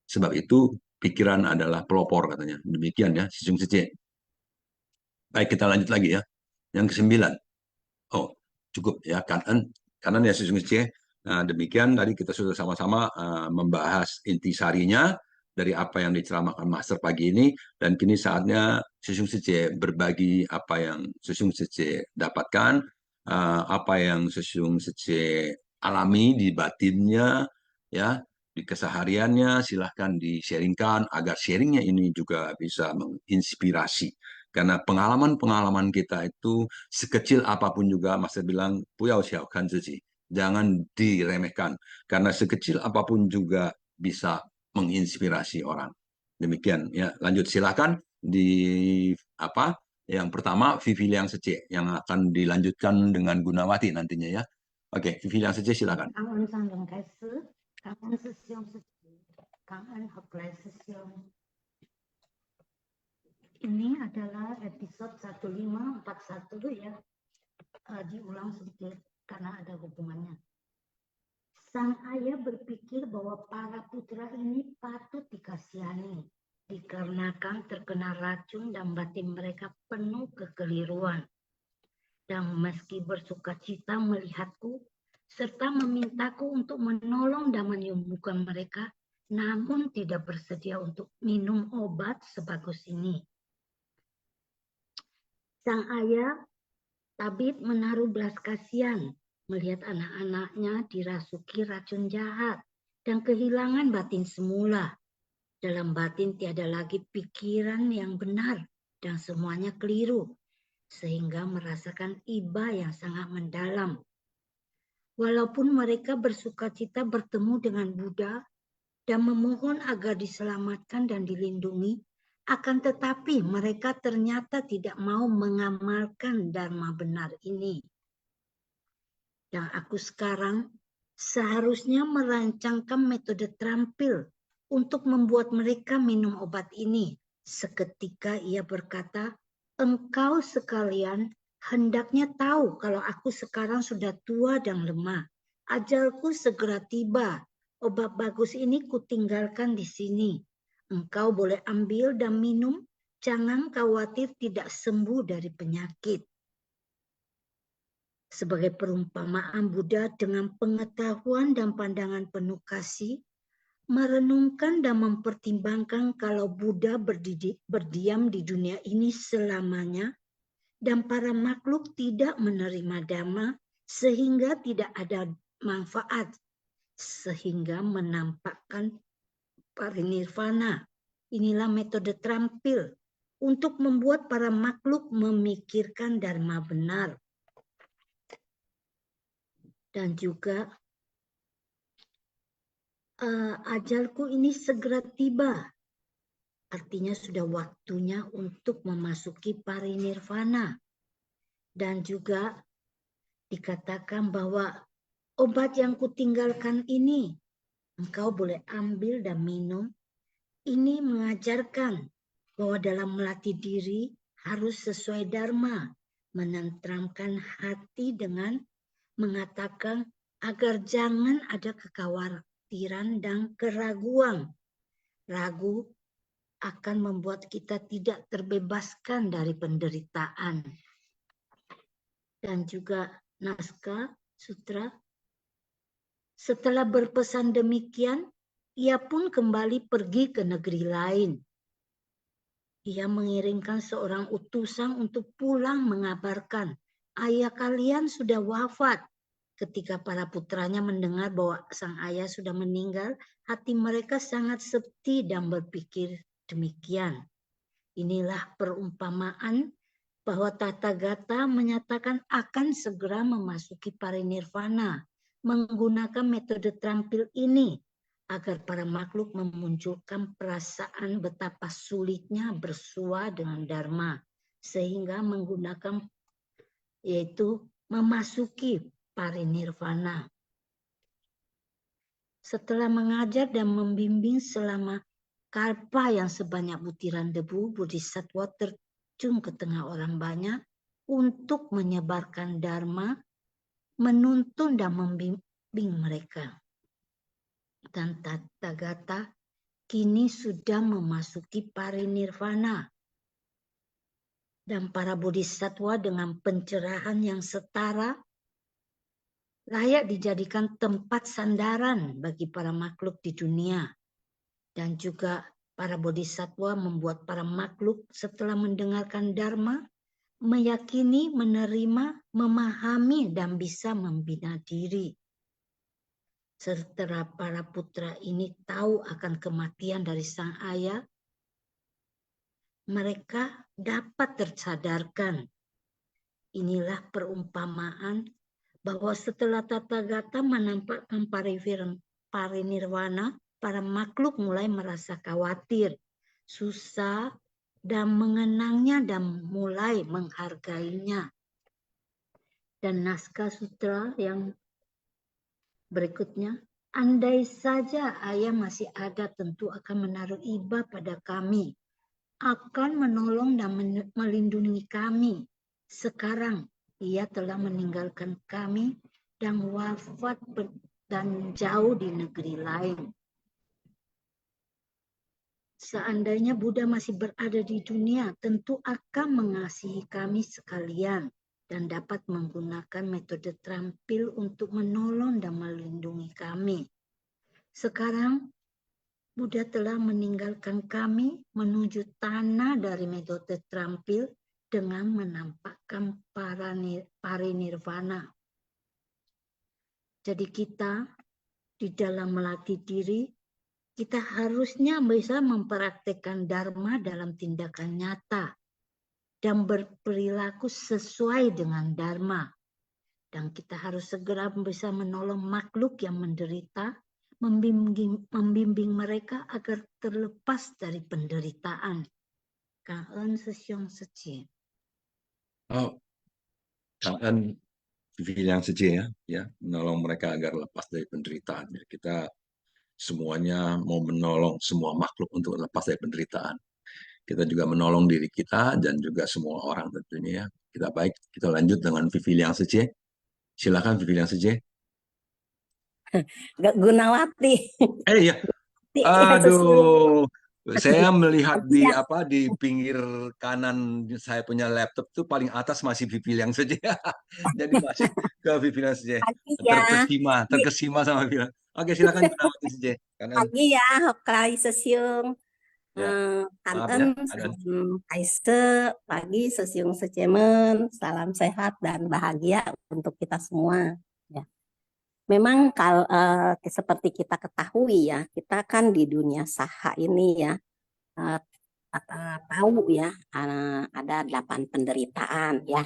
[SPEAKER 2] Sebab itu pikiran adalah pelopor katanya. Demikian ya, Sisung Sece. Baik, kita lanjut lagi ya. Yang ke-9. Oh, cukup ya, kanan ya Sisung Sece. Nah, demikian tadi kita sudah sama-sama membahas intisarinya dari apa yang diceramahkan Master pagi ini, dan kini saatnya Sisung Sece berbagi apa yang Sisung Sece dapatkan, apa yang Sisung Sece alami di batinnya, ya, di kesehariannya. Silahkan di-sharingkan agar sharingnya ini juga bisa menginspirasi. Karena pengalaman-pengalaman kita itu sekecil apapun juga, Master bilang, puyao xiaokan ziji, jangan diremehkan. Karena sekecil apapun juga bisa menginspirasi orang. Demikian ya. Lanjut silakan di yang pertama Vivi Liang Sece yang akan dilanjutkan dengan Gunawati nantinya ya. Oke, Vivi Liang Sece silakan.
[SPEAKER 4] Ini adalah episode 1541 ya. Diulang sedikit karena ada hubungannya. Sang ayah berpikir bahwa para putra ini patut dikasihani, dikarenakan terkena racun dan batin mereka penuh kekeliruan. Dan meski bersukacita melihatku, serta memintaku untuk menolong dan menyembuhkan mereka, namun tidak bersedia untuk minum obat sebagus ini. Sang ayah, tabib, menaruh belas kasihan melihat anak-anaknya dirasuki racun jahat dan kehilangan batin semula. Dalam batin tiada lagi pikiran yang benar dan semuanya keliru, sehingga merasakan iba yang sangat mendalam. Walaupun mereka bersukacita bertemu dengan Buddha dan memohon agar diselamatkan dan dilindungi, akan tetapi mereka ternyata tidak mau mengamalkan dharma benar ini. Dan aku sekarang seharusnya merancangkan metode terampil untuk membuat mereka minum obat ini. Seketika ia berkata, engkau sekalian hendaknya tahu kalau aku sekarang sudah tua dan lemah. Ajalku segera tiba. Obat bagus ini kutinggalkan di sini. Engkau boleh ambil dan minum. Jangan khawatir tidak sembuh dari penyakit. Sebagai perumpamaan Buddha dengan pengetahuan dan pandangan penuh kasih, merenungkan dan mempertimbangkan kalau Buddha berdiam di dunia ini selamanya dan para makhluk tidak menerima dhamma sehingga tidak ada manfaat, sehingga menampakkan parinirvana. Inilah metode terampil untuk membuat para makhluk memikirkan dharma benar. Dan juga ajalku ini segera tiba. Artinya sudah waktunya untuk memasuki parinirvana. Dan juga dikatakan bahwa obat yang kutinggalkan ini, engkau boleh ambil dan minum. Ini mengajarkan bahwa dalam melatih diri harus sesuai dharma, menenteramkan hati dengan mengatakan agar jangan ada kekhawatiran dan keraguan. Ragu akan membuat kita tidak terbebaskan dari penderitaan. Dan juga naskah sutra. Setelah berpesan demikian, ia pun kembali pergi ke negeri lain. Ia mengirimkan seorang utusan untuk pulang mengabarkan, ayah kalian sudah wafat. Ketika para putranya mendengar bahwa sang ayah sudah meninggal, hati mereka sangat sedih dan berpikir demikian. Inilah perumpamaan bahwa Tathagata menyatakan akan segera memasuki parinirvana menggunakan metode terampil ini agar para makhluk memunculkan perasaan betapa sulitnya bersua dengan dharma sehingga menggunakan yaitu memasuki parinirvana. Setelah mengajar dan membimbing selama kalpa yang sebanyak butiran debu, Bodhisattva terjun ke tengah orang banyak untuk menyebarkan dharma, menuntun dan membimbing mereka. Dan Tathagata kini sudah memasuki parinirvana. Dan para bodhisattva dengan pencerahan yang setara layak dijadikan tempat sandaran bagi para makhluk di dunia. Dan juga para bodhisattva membuat para makhluk setelah mendengarkan dharma meyakini, menerima, memahami, dan bisa membina diri. Setelah para putra ini tahu akan kematian dari sang ayah, mereka dapat tersadarkan. Inilah perumpamaan bahwa setelah Tathagata menampakkan parinirvana, para makhluk mulai merasa khawatir, susah, dan mengenangnya dan mulai menghargainya. Dan naskah sutra yang berikutnya, andai saja ayah masih ada, tentu akan menaruh iba pada kami, akan menolong dan melindungi kami. Sekarang ia telah meninggalkan kami dan wafat dan jauh di negeri lain. Seandainya Buddha masih berada di dunia, tentu akan mengasihi kami sekalian dan dapat menggunakan metode terampil untuk menolong dan melindungi kami. Sekarang Buddha telah meninggalkan kami menuju tanah dari metode terampil dengan menampakkan parinirvana. Jadi kita di dalam melatih diri, kita harusnya bisa mempraktekkan dharma dalam tindakan nyata dan berperilaku sesuai dengan dharma. Dan kita harus segera bisa menolong makhluk yang menderita, membimbing mereka agar terlepas dari penderitaan. Cảm ơn sư兄sư chị.
[SPEAKER 2] Oh, kan yang saja ya, menolong mereka agar lepas dari penderitaan. Kita semuanya mau menolong semua makhluk untuk lepas dari penderitaan. kita juga menolong diri kita dan juga semua orang tentunya ya. Kita baik, kita lanjut dengan Vivi Liang Sece. Silakan Vivi Liang Sece.
[SPEAKER 5] Gunawati.
[SPEAKER 2] Iya.
[SPEAKER 5] Ya,
[SPEAKER 2] Aduh, saya melihat di
[SPEAKER 5] ya.
[SPEAKER 2] di pinggir kanan saya punya laptop tuh paling atas masih Vivi Liang Sece. Jadi masih ke Vivi Liang Sece.
[SPEAKER 5] Pagi ya.
[SPEAKER 2] Terkesima sama Vivi. Oke, silakan Gunawati Sece. Kanan.
[SPEAKER 5] Pagi ya, Hokai Sesiung.
[SPEAKER 2] Ya, maaf ya,
[SPEAKER 5] Kanten,
[SPEAKER 2] kanan.
[SPEAKER 5] Kaise, pagi Sesiung Secemen, salam sehat dan bahagia untuk kita semua. Ya. Memang kalau seperti kita ketahui ya, kita kan di dunia saha ini ya, tahu ya, ada 8 penderitaan ya.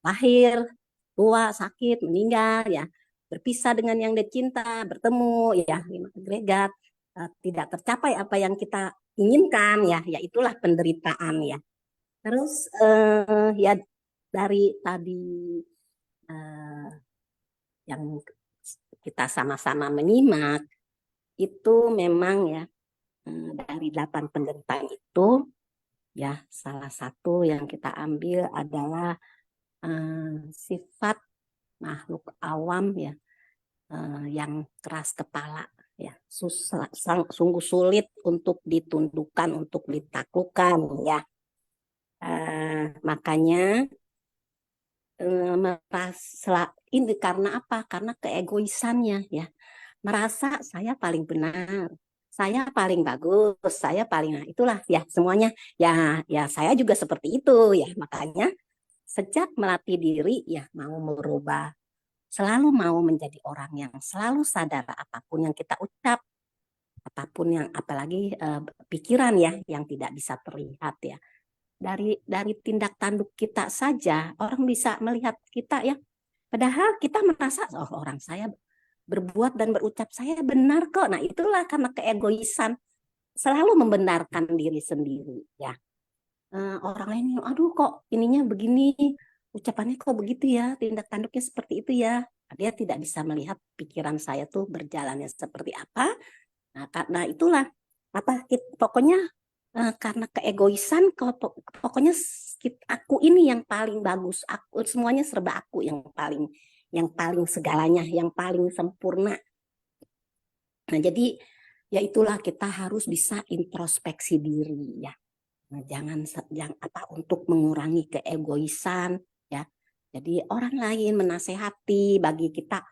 [SPEAKER 5] Lahir, tua, sakit, meninggal ya, berpisah dengan yang dicinta, bertemu ya, 5 agregat, tidak tercapai apa yang kita inginkan ya, ya itulah penderitaan ya. Terus ya dari tadi yang kita sama-sama menyimak itu memang ya dari 8 penderitaan itu ya salah satu yang kita ambil adalah sifat makhluk awam ya yang keras kepala ya sungguh sulit untuk ditundukkan, untuk ditaklukkan ya. Makanya merasa ini karena apa? Karena keegoisannya ya. Merasa saya paling benar, saya paling bagus, saya paling, nah itulah ya semuanya ya saya juga seperti itu ya. Makanya sejak melatih diri ya mau merubah, selalu mau menjadi orang yang selalu sadar apapun yang kita ucap, apapun yang apalagi pikiran ya yang tidak bisa terlihat ya. Dari tindak tanduk kita saja orang bisa melihat kita ya. Padahal kita merasa orang saya berbuat dan berucap saya benar kok. Nah, itulah karena keegoisan selalu membenarkan diri sendiri ya. Orang lain aduh kok ininya begini, ucapannya kok begitu ya, tindak tanduknya seperti itu ya. Dia tidak bisa melihat pikiran saya tuh berjalannya seperti apa. Nah, karena itulah pokoknya karena keegoisan pokoknya aku ini yang paling bagus, aku semuanya serba aku yang paling segalanya, yang paling sempurna. Nah, jadi ya itulah kita harus bisa introspeksi diri ya. Nah, jangan untuk mengurangi keegoisan ya. Jadi orang lain menasehati bagi kita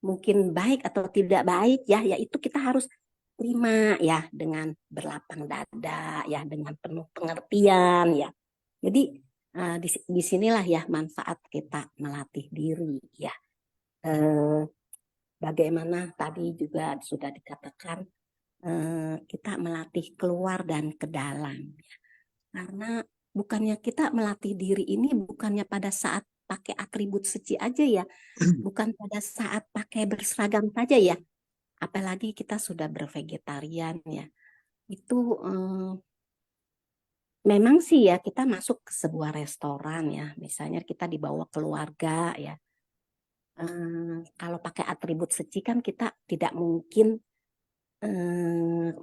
[SPEAKER 5] mungkin baik atau tidak baik ya, yaitu kita harus terima ya dengan berlapang dada ya, dengan penuh pengertian ya. Jadi di sinilah ya manfaat kita melatih diri ya. Bagaimana tadi juga sudah dikatakan kita melatih keluar dan ke dalam ya. Karena bukannya kita melatih diri ini bukannya pada saat pakai atribut suci aja ya, bukan pada saat pakai berseragam saja ya. Apalagi kita sudah bervegetarian ya, itu memang sih ya kita masuk ke sebuah restoran ya, misalnya kita dibawa keluarga ya, kalau pakai atribut suci kan kita tidak mungkin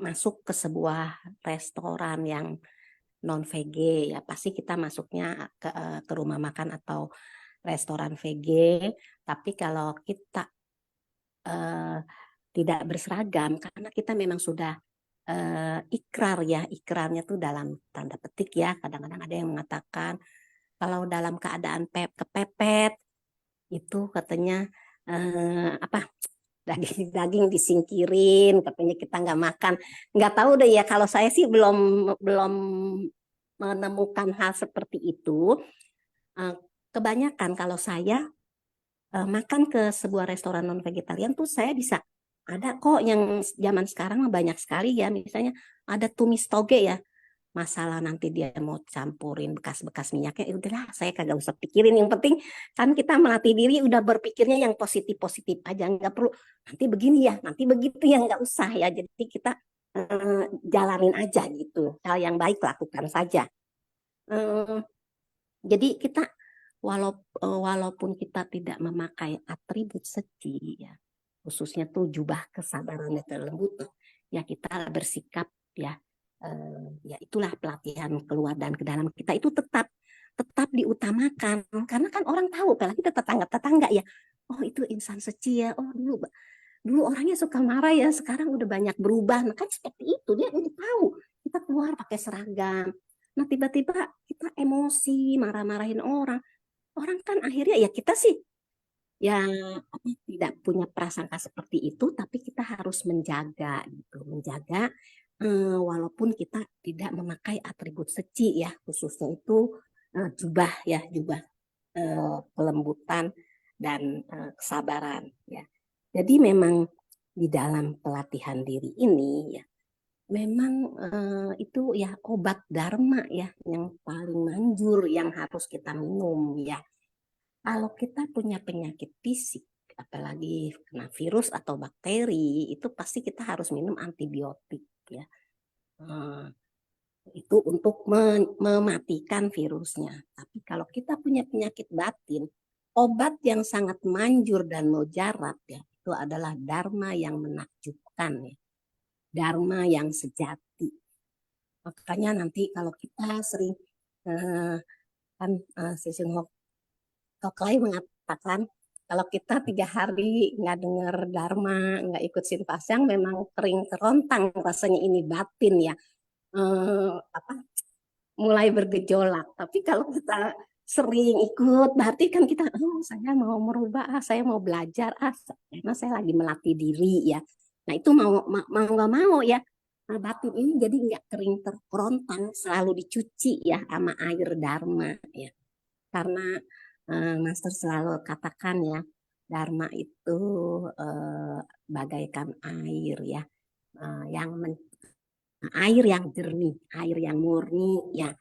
[SPEAKER 5] masuk ke sebuah restoran yang non VG ya, pasti kita masuknya ke rumah makan atau restoran VG. Tapi kalau kita tidak berseragam karena kita memang sudah ikrar ya, ikrarnya tuh dalam tanda petik ya, kadang-kadang ada yang mengatakan kalau dalam keadaan kepepet itu katanya daging disingkirin, katanya kita nggak makan. Nggak tahu deh ya, kalau saya sih belum menemukan hal seperti itu. Kebanyakan kalau saya makan ke sebuah restoran non vegetarian tuh saya bisa, ada kok yang zaman sekarang banyak sekali ya, misalnya ada tumis toge ya, masalah nanti dia mau campurin bekas-bekas minyaknya, ya udahlah saya kagak usah pikirin, yang penting kan kita melatih diri udah berpikirnya yang positif-positif aja, nggak perlu nanti begini ya, nanti begitu ya, nggak usah ya, jadi kita jalanin aja gitu, hal yang baik lakukan saja. Jadi kita walaupun kita tidak memakai atribut suci ya, khususnya tuh jubah kesabaran dan kelembutan ya, kita bersikap ya Ya itulah pelatihan keluar dan ke dalam kita itu tetap diutamakan, karena kan orang tahu, apalagi tetangga ya, oh itu insan suci ya, oh dulu orangnya suka marah ya, sekarang udah banyak berubah. Nah kan seperti itu, dia udah tahu kita keluar pakai seragam. Nah tiba-tiba kita emosi, marah-marahin orang. Orang kan akhirnya ya kita sih yang tidak punya prasangka seperti itu, tapi kita harus menjaga gitu, menjaga walaupun kita tidak memakai atribut suci ya, khususnya itu jubah ya, jubah kelembutan dan kesabaran ya. Jadi memang di dalam pelatihan diri ini ya, memang itu ya obat dharma ya yang paling manjur yang harus kita minum ya. Kalau kita punya penyakit fisik, apalagi kena virus atau bakteri, itu pasti kita harus minum antibiotik ya. Itu untuk mematikan virusnya. Tapi kalau kita punya penyakit batin, obat yang sangat manjur dan mujarab ya, itu adalah dharma yang menakjubkan ya. Dharma yang sejati. Makanya nanti kalau kita sering kan Sesung Hoklai mengatakan kalau kita 3 hari nggak dengar dharma, nggak ikut Sinpasyang, memang kering kerontang rasanya ini batin ya. Mulai bergejolak. Tapi kalau kita sering ikut, berarti kan kita, oh saya mau merubah, saya mau belajar, karena saya lagi melatih diri ya. Nah itu mau nggak mau ya, batin ini jadi nggak kering terkerontang, selalu dicuci ya sama air dharma ya. Karena Master selalu katakan ya, dharma itu bagaikan air ya, air yang jernih, air yang murni ya.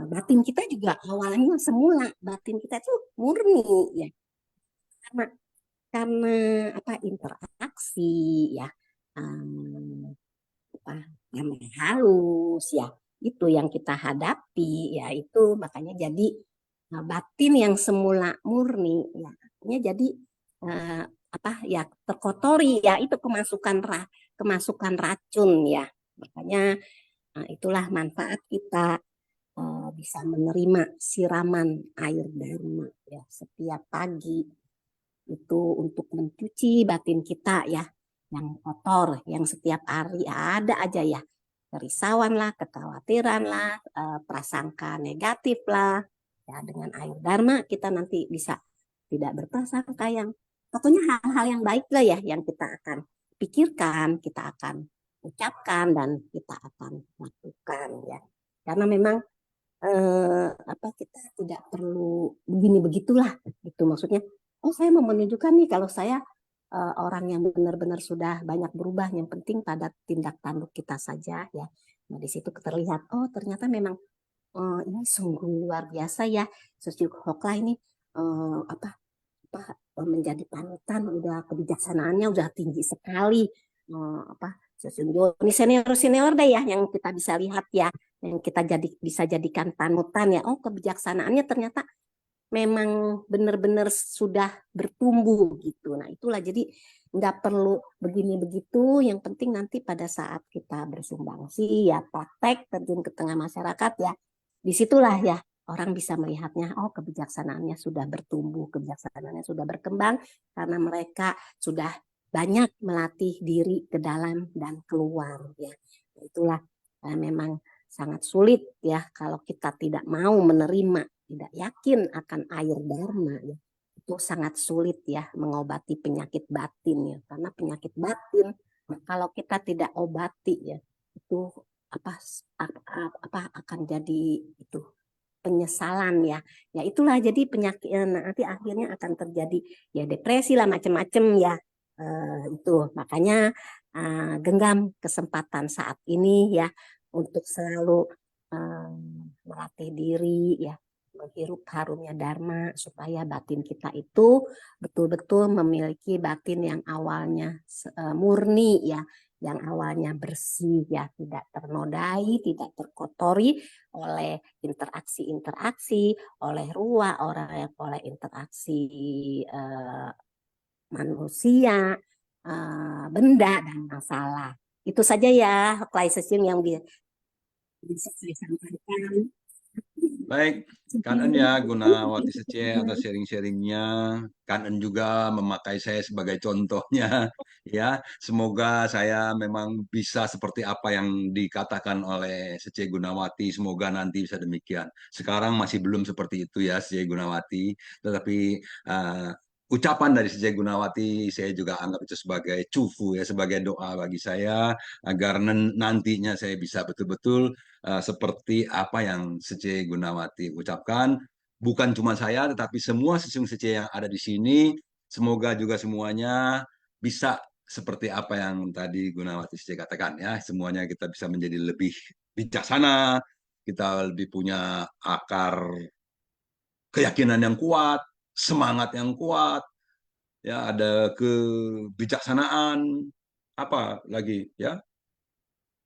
[SPEAKER 5] Batin kita juga awalnya semula batin kita itu murni ya, karena interaksi ya, yang halus ya, itu yang kita hadapi ya, itu makanya jadi batin yang semula murni ya, artinya jadi ya terkotori ya, itu kemasukan racun ya. Makanya itulah manfaat kita bisa menerima siraman air dharma ya setiap pagi, itu untuk mencuci batin kita ya yang kotor, yang setiap hari ada aja ya, kerisauan lah, kekhawatiran lah, prasangka negatif lah ya. Dengan air dharma kita nanti bisa tidak berprasangka yang, pokoknya hal-hal yang baik lah ya, yang kita akan pikirkan, kita akan ucapkan, dan kita akan lakukan ya. Karena memang kita tidak perlu begini begitulah gitu, maksudnya oh saya mau menunjukkan nih kalau saya orang yang benar-benar sudah banyak berubah, yang penting pada tindak tanduk kita saja ya. Nah di situ terlihat oh ternyata memang ini sungguh luar biasa ya, Sesung Hoklai ini menjadi panutan, udah kebijaksanaannya udah tinggi sekali. Ini senior deh ya yang kita bisa lihat ya, yang kita bisa jadikan panutan ya. Oh kebijaksanaannya ternyata memang benar-benar sudah bertumbuh gitu. Nah itulah, jadi nggak perlu begini begitu, yang penting nanti pada saat kita bersumbangsi ya, praktek terjun ke tengah masyarakat ya, disitulah ya orang bisa melihatnya, oh kebijaksanaannya sudah bertumbuh, kebijaksanaannya sudah berkembang, karena mereka sudah banyak melatih diri ke dalam dan keluar ya. Itulah memang sangat sulit ya kalau kita tidak mau menerima, tidak yakin akan air dharma ya. Itu sangat sulit ya mengobati penyakit batin ya, karena penyakit batin kalau kita tidak obati ya, itu akan jadi itu penyesalan ya. Ya itulah, jadi penyakit nanti akhirnya akan terjadi ya depresi lah, macam-macam ya. Itu makanya genggam kesempatan saat ini ya untuk selalu melatih diri ya, menghirup harumnya dharma, supaya batin kita itu betul-betul memiliki batin yang awalnya murni ya, yang awalnya bersih ya, tidak ternodai, tidak terkotori oleh interaksi, oleh ruah, oleh interaksi manusia, benda dan masalah. Itu saja ya, Hoklai Sesung yang bisa saya sampaikan.
[SPEAKER 2] Baik, Kanen ya Gunawati Sece atas sharing-sharingnya. Kanen juga memakai saya sebagai contohnya. Ya, semoga saya memang bisa seperti apa yang dikatakan oleh Sece Gunawati. Semoga nanti bisa demikian. Sekarang masih belum seperti itu ya Sece Gunawati. Tetapi eh, ucapan dari Sece Gunawati saya juga anggap itu sebagai cufu ya, sebagai doa bagi saya agar nantinya saya bisa betul-betul seperti apa yang Sece Gunawati ucapkan. Bukan cuma saya, tetapi semua sesung Sece yang ada di sini, semoga juga semuanya bisa seperti apa yang tadi Gunawati Sece katakan ya. Semuanya kita bisa menjadi lebih bijaksana, kita lebih punya akar keyakinan yang kuat, semangat yang kuat, ya ada kebijaksanaan, apa lagi ya,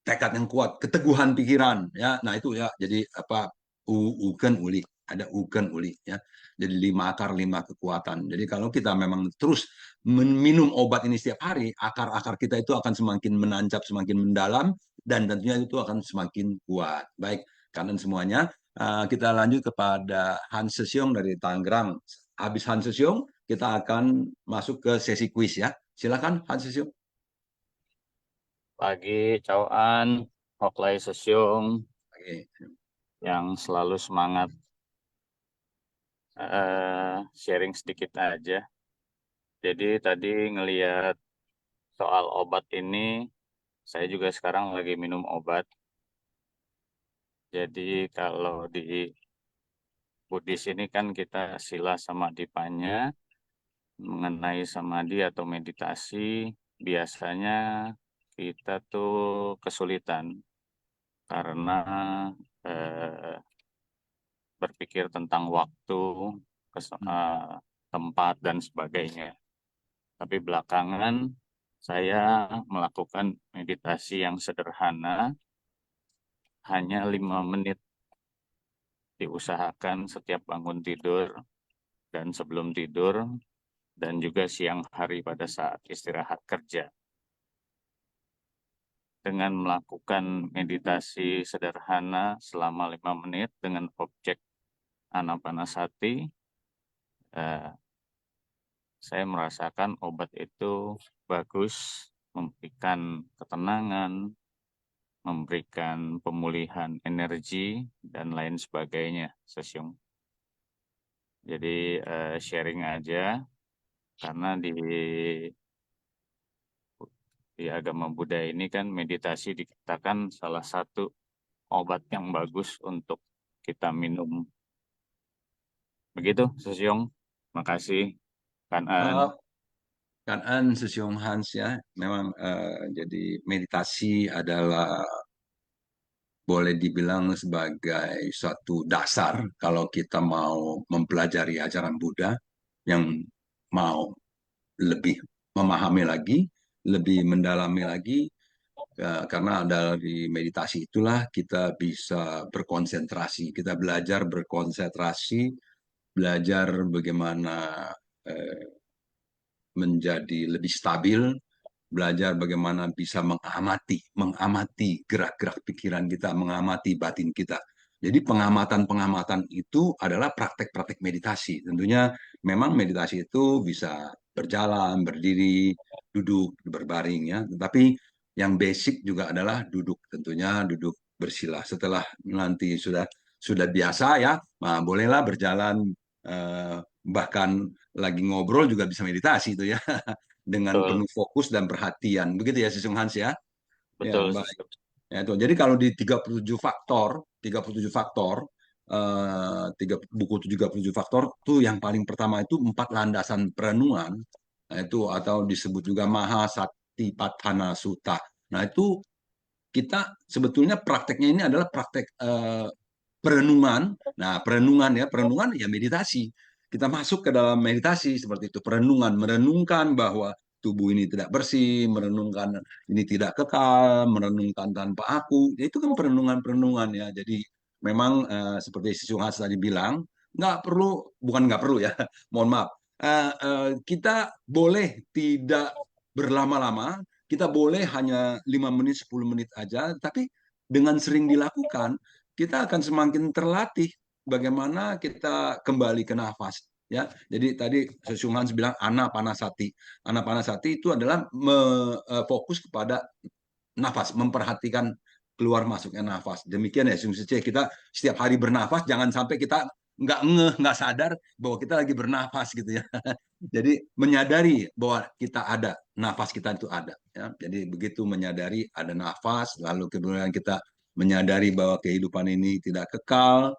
[SPEAKER 2] tekad yang kuat, keteguhan pikiran ya. Nah itu ya jadi apa uken uli, ada uken uli ya. Jadi 5 akar 5 kekuatan. Jadi kalau kita memang terus minum obat ini setiap hari, akar-akar kita itu akan semakin menancap, semakin mendalam dan tentunya itu akan semakin kuat. Baik, kanan semuanya. Kita lanjut kepada Hans Sesyong dari Tangerang. Habis Hans Sesyong, kita akan masuk ke sesi kuis ya. Silakan Hans Sesyong.
[SPEAKER 6] Pagi, Cauan, Hoklai Sesyong,
[SPEAKER 2] Oke.
[SPEAKER 6] yang selalu semangat. Sharing sedikit aja. Jadi tadi ngelihat soal obat ini, saya juga sekarang lagi minum obat. Jadi kalau di Buddhis ini kan kita sila samadhipanya, mengenai samadhi atau meditasi, biasanya kita tuh kesulitan karena berpikir tentang waktu, tempat, dan sebagainya. Tapi belakangan saya melakukan meditasi yang sederhana, hanya 5 menit diusahakan setiap bangun tidur dan sebelum tidur, dan juga siang hari pada saat istirahat kerja. Dengan melakukan meditasi sederhana selama 5 menit dengan objek Anapanasati, saya merasakan obat itu bagus, memberikan ketenangan, memberikan pemulihan energi, dan lain sebagainya, Sesyong. Jadi sharing aja, karena di agama Buddha ini kan meditasi dikatakan salah satu obat yang bagus untuk kita minum. Begitu, Sesyong. Makasih, Kanan.
[SPEAKER 2] Kanan Sesyong Hans ya, memang jadi meditasi adalah boleh dibilang sebagai suatu dasar kalau kita mau mempelajari ajaran Buddha, yang mau lebih memahami lagi, lebih mendalami lagi, karena dari meditasi itulah kita bisa berkonsentrasi, kita belajar berkonsentrasi, belajar bagaimana menjadi lebih stabil, belajar bagaimana bisa mengamati gerak-gerak pikiran kita, mengamati batin kita. Jadi pengamatan-pengamatan itu adalah praktek-praktek meditasi. Tentunya memang meditasi itu bisa berjalan, berdiri, duduk, berbaring ya. Tetapi yang basic juga adalah duduk, tentunya duduk bersila. Setelah nanti sudah biasa ya, nah, bolehlah berjalan, bahkan lagi ngobrol juga bisa meditasi itu ya. Dengan
[SPEAKER 6] Betul,
[SPEAKER 2] penuh fokus dan perhatian. Begitu ya, Sisung Hans ya? Ya,
[SPEAKER 6] betul,
[SPEAKER 2] baik. Ya, itu. Jadi kalau di 37 faktor, buku 37 faktor, tuh yang paling pertama itu 4 landasan perenungan, nah, itu atau disebut juga Mahasatipatthana Sutta. Nah, itu kita sebetulnya prakteknya ini adalah praktek perenungan. Nah, perenungan ya meditasi. Kita masuk ke dalam meditasi seperti itu, perenungan, merenungkan bahwa tubuh ini tidak bersih, merenungkan ini tidak kekal, merenungkan tanpa aku. Ya, itu kan perenungan-perenungan ya. Jadi memang seperti si Suhas tadi bilang, nggak perlu, bukan nggak perlu ya, mohon maaf. Kita boleh tidak berlama-lama, kita boleh hanya 5 menit, 10 menit aja, tapi dengan sering dilakukan, kita akan semakin terlatih bagaimana kita kembali ke nafas. Ya, jadi tadi Sung Hans bilang anapanasati. Anapanasati itu adalah fokus kepada nafas, memperhatikan keluar masuknya nafas. Demikian ya, kita setiap hari bernafas, jangan sampai kita nggak sadar bahwa kita lagi bernafas gitu ya. Jadi menyadari bahwa kita ada, nafas kita itu ada. Ya. Jadi begitu menyadari ada nafas, lalu kemudian kita menyadari bahwa kehidupan ini tidak kekal,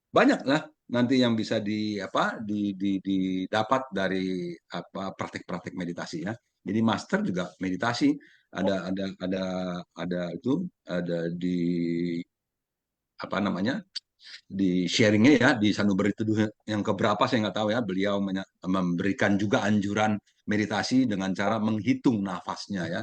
[SPEAKER 2] banyaklah nanti yang bisa didapat dari praktek-praktek meditasi ya. Jadi master juga meditasi ada itu ada di apa namanya di sharingnya ya di Sanubari Teduh yang keberapa saya nggak tahu ya, beliau memberikan juga anjuran meditasi dengan cara menghitung nafasnya ya,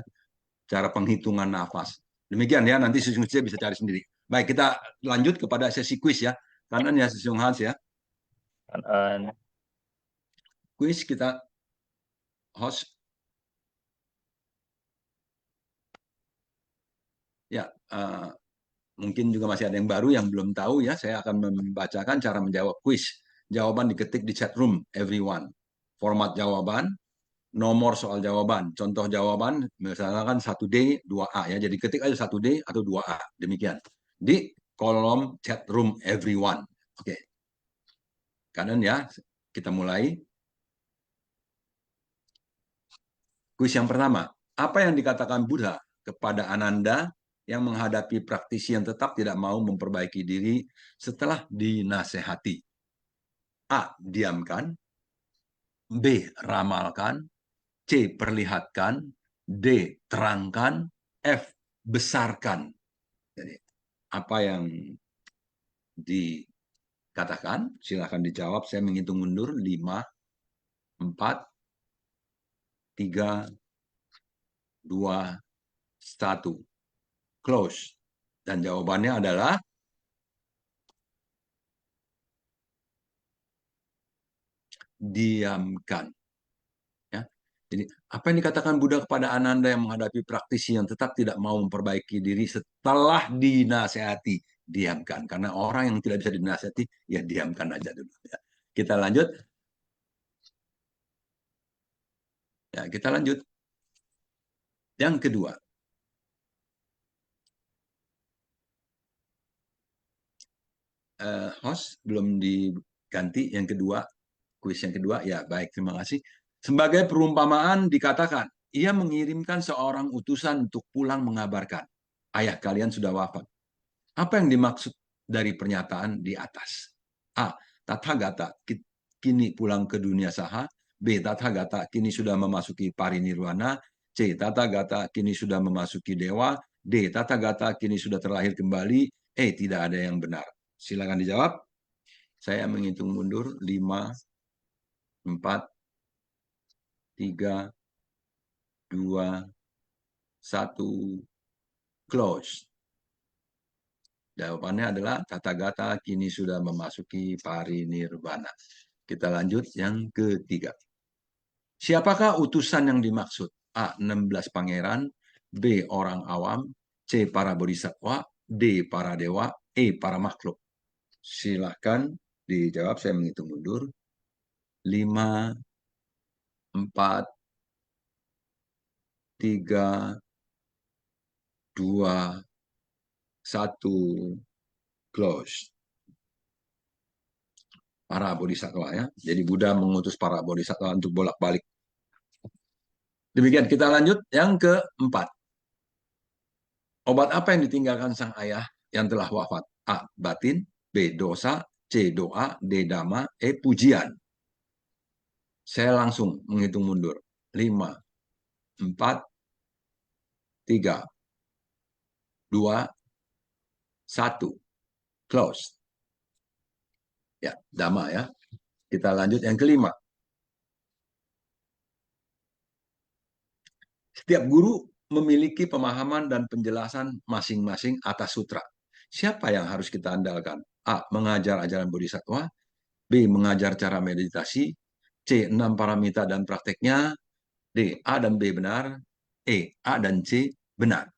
[SPEAKER 2] cara penghitungan nafas. Demikian ya, nanti Sung Hans bisa cari sendiri. Baik, kita lanjut kepada sesi kuis ya. Kanan ya Sung Hans ya. Kuis kita host. Ya, mungkin juga masih ada yang baru yang belum tahu ya. Saya akan membacakan cara menjawab kuis. Jawaban diketik di chat room everyone. Format jawaban, nomor soal jawaban. Contoh jawaban misalkan 1D, 2A ya. Jadi ketik aja 1D atau 2A. Demikian. Di kolom chat room everyone. Oke. Kanan ya. Kita mulai. Kuis yang pertama. Apa yang dikatakan Buddha kepada Ananda yang menghadapi praktisi yang tetap tidak mau memperbaiki diri setelah dinasehati? A. Diamkan. B. Ramalkan. C. Perlihatkan. D. Terangkan. F. Besarkan. Jadi, apa yang dikatakan? Silahkan dijawab. Saya menghitung mundur. 5, 4, 3, 2, 1. Close. Dan jawabannya adalah diamkan. Ya. Jadi apa yang dikatakan Buddha kepada Ananda yang menghadapi praktisi yang tetap tidak mau memperbaiki diri setelah dinasehati? Diamkan. Karena orang yang tidak bisa dinasehati, ya diamkan aja dulu. Ya. Kita lanjut. Ya, kita lanjut. Yang kedua. Host belum diganti. Yang kedua. Kuis yang kedua, ya baik, terima kasih. Sebagai perumpamaan dikatakan, ia mengirimkan seorang utusan untuk pulang mengabarkan, ayah kalian sudah wafat. Apa yang dimaksud dari pernyataan di atas? A. Tathagata kini pulang ke dunia saha. B. Tathagata kini sudah memasuki parinirwana. C. Tathagata kini sudah memasuki dewa. D. Tathagata kini sudah terlahir kembali. E. Tidak ada yang benar. Silakan dijawab. Saya menghitung mundur 5, 4, 3, 2, 1, close. Jawabannya adalah Tathagata kini sudah memasuki parinirvana. Kita lanjut yang ketiga. Siapakah utusan yang dimaksud? A. 16 pangeran. B. Orang awam. C. Para bodhisattva. D. Para dewa. E. Para makhluk. Silahkan dijawab. Saya menghitung mundur. 5, 4, 3, 2, 1, close. Para bodhisattva ya. Jadi Buddha mengutus para bodhisattva untuk bolak-balik. Demikian, kita lanjut yang keempat. Obat apa yang ditinggalkan sang ayah yang telah wafat? A. Batin. B. Dosa. C. Doa. D. Dhamma. E. Pujian. Saya langsung menghitung mundur. 5, 4, 3, 2, 1. Close. Ya, Dhamma ya. Kita lanjut yang kelima. Setiap guru memiliki pemahaman dan penjelasan masing-masing atas sutra. Siapa yang harus kita andalkan? A. Mengajar ajaran bodhisattva. B. Mengajar cara meditasi. C. 6 paramita dan prakteknya. D. A dan B benar. E. A dan C benar.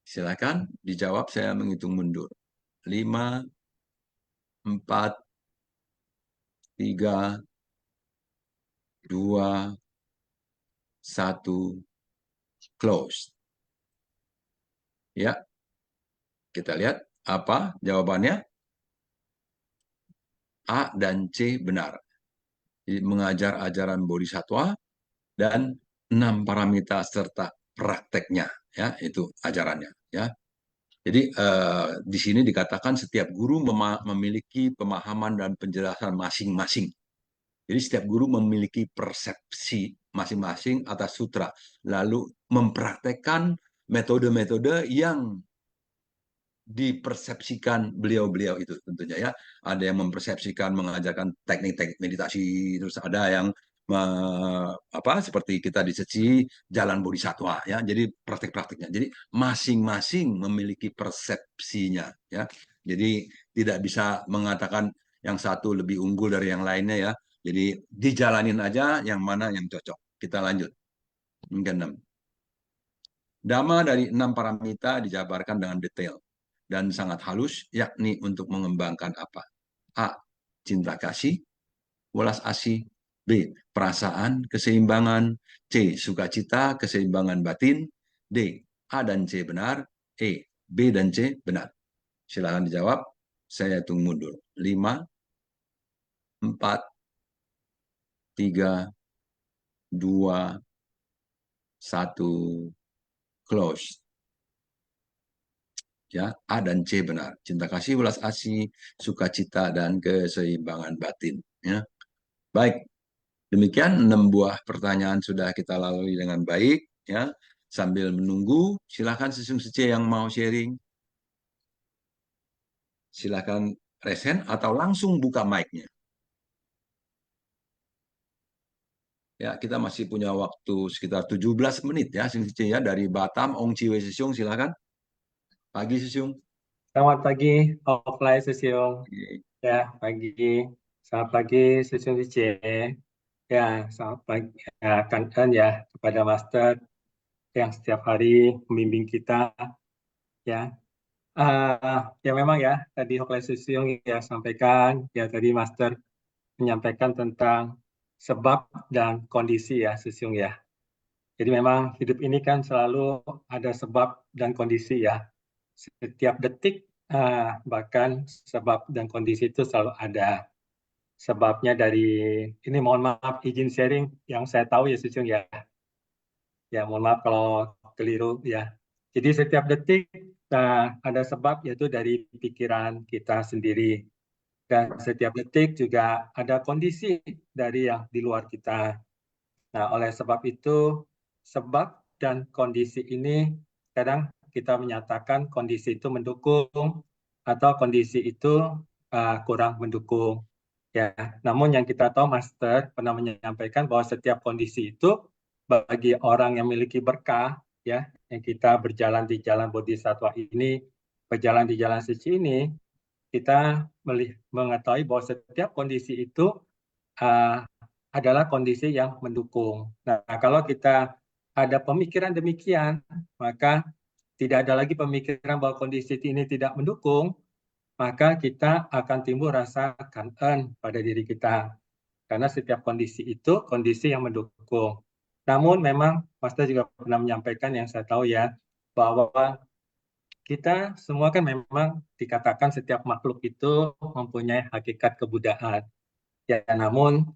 [SPEAKER 2] Silakan dijawab, saya menghitung mundur. 5, 4, 3, 2, 1, close. Ya, kita lihat apa jawabannya. A dan C benar. Jadi, mengajar ajaran bodhisattva dan 6 paramita serta prakteknya, ya itu ajarannya. Ya, jadi di sini dikatakan setiap guru memiliki pemahaman dan penjelasan masing-masing. Jadi setiap guru memiliki persepsi masing-masing atas sutra, lalu mempraktekkan metode-metode yang dipersepsikan beliau-beliau itu tentunya, ya. Ada yang mempersepsikan mengajarkan teknik-teknik meditasi, terus ada yang seperti kita di seci jalan bodhisattva, ya. Jadi praktek-prakteknya. Jadi masing-masing memiliki persepsinya, ya. Jadi tidak bisa mengatakan yang satu lebih unggul dari yang lainnya, ya. Jadi dijalanin aja yang mana yang cocok. Kita lanjut. Yang 6. Dhamma dari 6 paramita dijabarkan dengan detail dan sangat halus, yakni untuk mengembangkan apa? A. Cinta kasih, welas asih. B. Perasaan, keseimbangan. C. Sukacita, keseimbangan batin. D. A dan C benar. E. B dan C benar. Silakan dijawab. Saya hitung mundur. 5, 4, 3, 2, 1, close. Ya, A dan C benar. Cinta kasih, welas asih, sukacita, dan keseimbangan batin. Ya. Baik, demikian 6 buah pertanyaan sudah kita lalui dengan baik. Ya, sambil menunggu, silakan Sesung Sece yang mau sharing. Silakan resen atau langsung buka mic-nya. Ya, kita masih punya waktu sekitar 17 menit ya, Sesung Sece ya, dari Batam. Ong Ciwe Sesung, silakan. Pagi Sesung.
[SPEAKER 7] Selamat pagi, offline Sesiung. Ya, pagi. Selamat pagi, Sesiung Cice. Ya, selamat pagi. Ya, kangen ya kepada Master yang setiap hari membimbing kita. Ya, ya memang ya tadi offline Sesiung ya sampaikan. Ya tadi Master menyampaikan tentang sebab dan kondisi ya Sesiung ya. Jadi memang hidup ini kan selalu ada sebab dan kondisi ya. Setiap detik bahkan sebab dan kondisi itu selalu ada. Sebabnya dari ini, mohon maaf izin sharing yang saya tahu ya Sesung ya. Ya mohon maaf kalau keliru ya. Jadi setiap detik ada sebab, yaitu dari pikiran kita sendiri. Dan setiap detik juga ada kondisi dari yang di luar kita. Nah, oleh sebab itu, sebab dan kondisi ini kadang kita menyatakan kondisi itu mendukung atau kondisi itu kurang mendukung. Ya, namun yang kita tahu Master pernah menyampaikan bahwa setiap kondisi itu bagi orang yang memiliki berkah, ya, yang kita berjalan di jalan bodhisattva ini, berjalan di jalan suci ini, kita mengetahui bahwa setiap kondisi itu adalah kondisi yang mendukung. Nah, kalau kita ada pemikiran demikian, maka tidak ada lagi pemikiran bahwa kondisi ini tidak mendukung, maka kita akan timbul rasa kangen pada diri kita. Karena setiap kondisi itu kondisi yang mendukung. Namun memang Master juga pernah menyampaikan yang saya tahu ya, bahwa kita semua kan memang dikatakan setiap makhluk itu mempunyai hakikat kebudayaan. Ya, namun